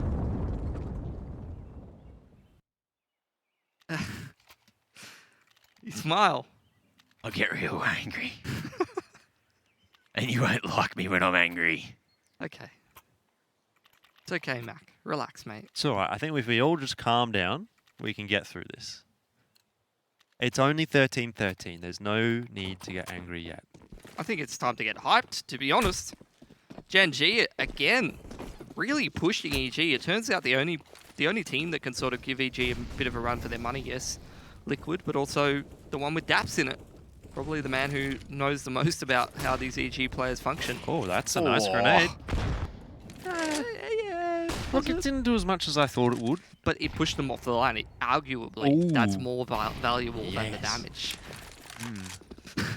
You smile. I get real angry. And you won't like me when I'm angry. Okay. It's okay, Mac. Relax, mate. It's alright. I think if we all just calm down, we can get through this. It's only 13-13. There's no need to get angry yet. I think it's time to get hyped, to be honest. Gen.G, again, really pushing EG. It turns out the only team that can sort of give EG a bit of a run for their money, yes, Liquid, but also the one with Daps in it. Probably the man who knows the most about how these EG players function. Oh, that's a nice grenade. Yeah. Look, it didn't do as much as I thought it would. But it pushed them off the line. Arguably, that's Ooh. more valuable than the Yes. damage.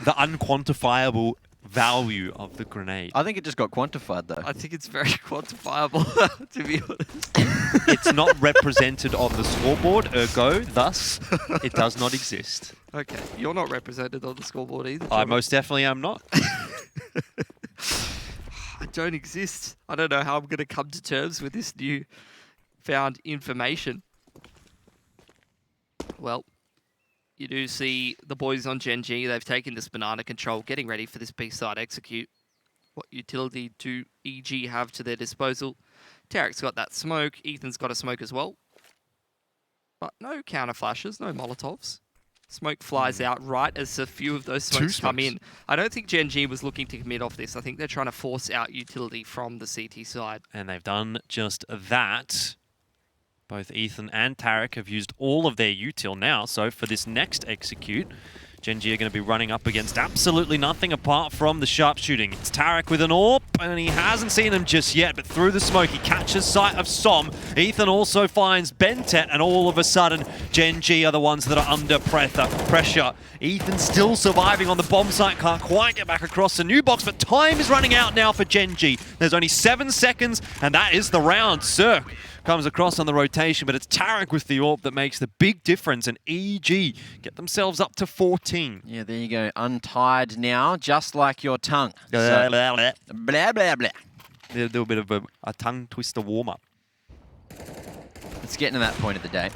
The unquantifiable value of the grenade. I think it just got quantified, though. I think it's very quantifiable, to be honest. It's not represented on the scoreboard, ergo, thus, it does not exist. Okay, you're not represented on the scoreboard either. I Trevor. most definitely am not. I don't exist. I don't know how I'm going to come to terms with this new found information. Well, you do see the boys on Gen.G. They've taken this banana control, getting ready for this B-side execute. What utility do EG have to their disposal? Tarek's got that smoke. Ethan's got a smoke as well. But no counter flashes, no Molotovs. Smoke flies out right as a few of those smokes come in. I don't think Gen.G was looking to commit off this. I think they're trying to force out utility from the CT side. And they've done just that. Both Ethan and Tarek have used all of their util now, so for this next execute, Gen.G are going to be running up against absolutely nothing apart from the sharpshooting. It's Tarek with an AWP, and he hasn't seen him just yet, but through the smoke, he catches sight of Som. Ethan also finds Bentet, and all of a sudden, Gen.G are the ones that are under pressure. Ethan still surviving on the bomb site, can't quite get back across the new box, but time is running out now for Gen.G. There's only 7 seconds, and that is the round. Cirque comes across on the rotation, but it's Tarek with the AWP that makes the big difference, and EG get themselves up to 14. Yeah, there you go. Untied now, just like your tongue. Blah, So, blah, blah. blah, blah, blah. A little bit of a tongue twister warm-up. It's getting to that point of the day.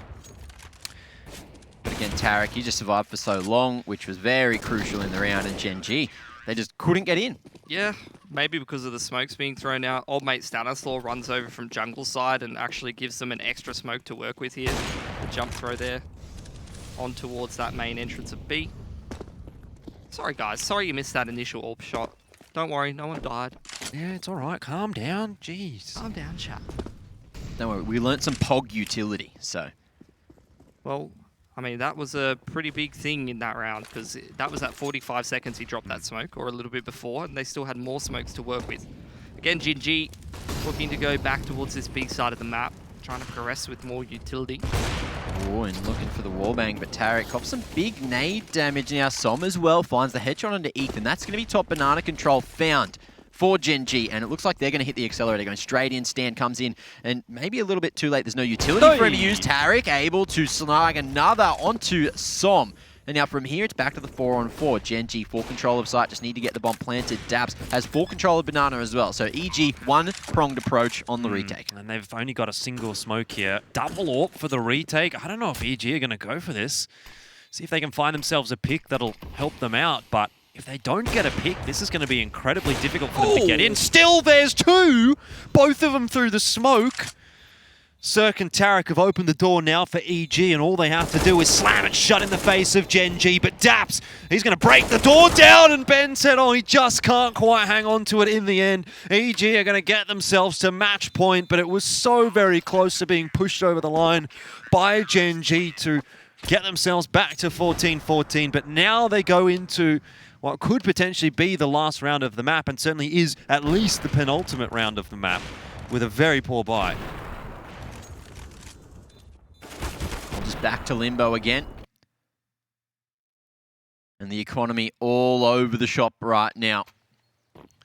But again, Tarek, he just survived for so long, which was very crucial in the round, and Gen.G, they just couldn't get in. Yeah, maybe because of the smokes being thrown out. Old mate Stanislaw runs over from jungle side and actually gives them an extra smoke to work with here. The jump throw there on towards that main entrance of B. Sorry guys, sorry you missed that initial AWP shot. Don't worry, no one died. Yeah, it's all right. Calm down. Jeez. Calm down, chat. Don't worry, we learnt some POG utility, so. Well, I mean, that was a pretty big thing in that round because that was at 45 seconds he dropped that smoke, or a little bit before, and they still had more smokes to work with. Again, Gen.G looking to go back towards this big side of the map, trying to progress with more utility. Oh, and looking for the wallbang, but Tarek cops some big nade damage now. Som as well finds the headshot onto Ethan. That's going to be top banana control found for Gen.G, and it looks like they're going to hit the accelerator, going straight in. Stan comes in, and maybe a little bit too late. There's no utility for him to use. Tarek able to snag another onto Som. And now from here, it's back to the 4-on-4. Gen.G, full control of site, just need to get the bomb planted. Dabs has full control of Banana as well. So EG, one-pronged approach on the retake. And they've only got a single smoke here. Double AWP for the retake. I don't know if EG are going to go for this. See if they can find themselves a pick that'll help them out, but if they don't get a pick, this is going to be incredibly difficult for them to get in. Still, there's two! Both of them through the smoke. Cirque and Tarek have opened the door now for EG, and all they have to do is slam it shut in the face of Gen.G. But Daps, he's going to break the door down, and Ben said, oh, he just can't quite hang on to it in the end. EG are going to get themselves to match point, but it was so very close to being pushed over the line by Gen.G to get themselves back to 14-14. But now they go into what could potentially be the last round of the map, and certainly is at least the penultimate round of the map, with a very poor buy. Just back to limbo again. And the economy all over the shop right now.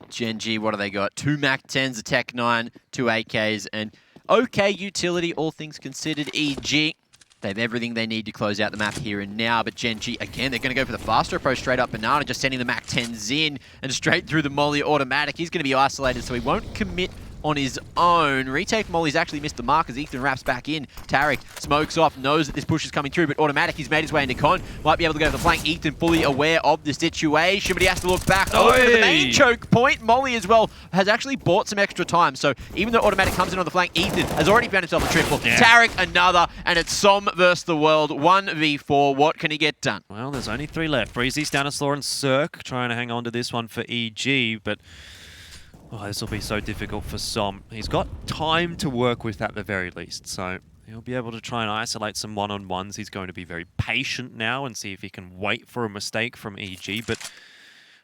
Gen.G, what do they got? 2 MAC-10s, a Tech-9, 2 AKs, and okay utility, all things considered. EG, they have everything they need to close out the map here and now, but Gen.G, again, they're going to go for the faster approach straight up Banana, just sending the MAC-10s in and straight through the Molly automatic. He's going to be isolated, so he won't commit on his own. Retake Molly's actually missed the mark as Ethan wraps back in. Tarek smokes off, knows that this push is coming through, but automatic, he's made his way into Con. Might be able to go for the flank. Ethan fully aware of the situation, but he has to look back over to the main choke point. Molly as well has actually bought some extra time, so even though automatic comes in on the flank, Ethan has already found himself a triple. Yeah. Tarek another, and it's Som versus the world. 1v4. What can he get done? Well, there's only 3 left. Breezy, Stanislaw, and Cirque trying to hang on to this one for EG, but oh, this will be so difficult for Som. He's got time to work with at the very least, so he'll be able to try and isolate some one-on-ones. He's going to be very patient now and see if he can wait for a mistake from EG, but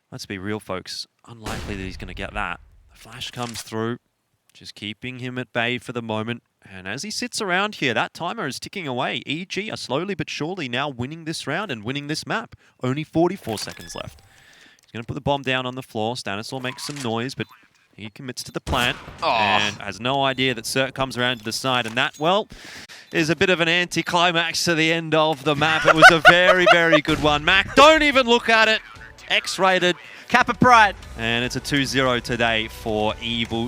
let's be real, folks. Unlikely that he's going to get that. The flash comes through, just keeping him at bay for the moment. And as he sits around here, that timer is ticking away. EG are slowly but surely now winning this round and winning this map. Only 44 seconds left. He's going to put the bomb down on the floor. Stanislaw makes some noise, but he commits to the plant and has no idea that Cirque comes around to the side. And that, well, is a bit of an anticlimax to the end of the map. It was a very, very good one. Mac, don't even look at it. X-rated. Kappa Pride. And it's a 2-0 today for Evil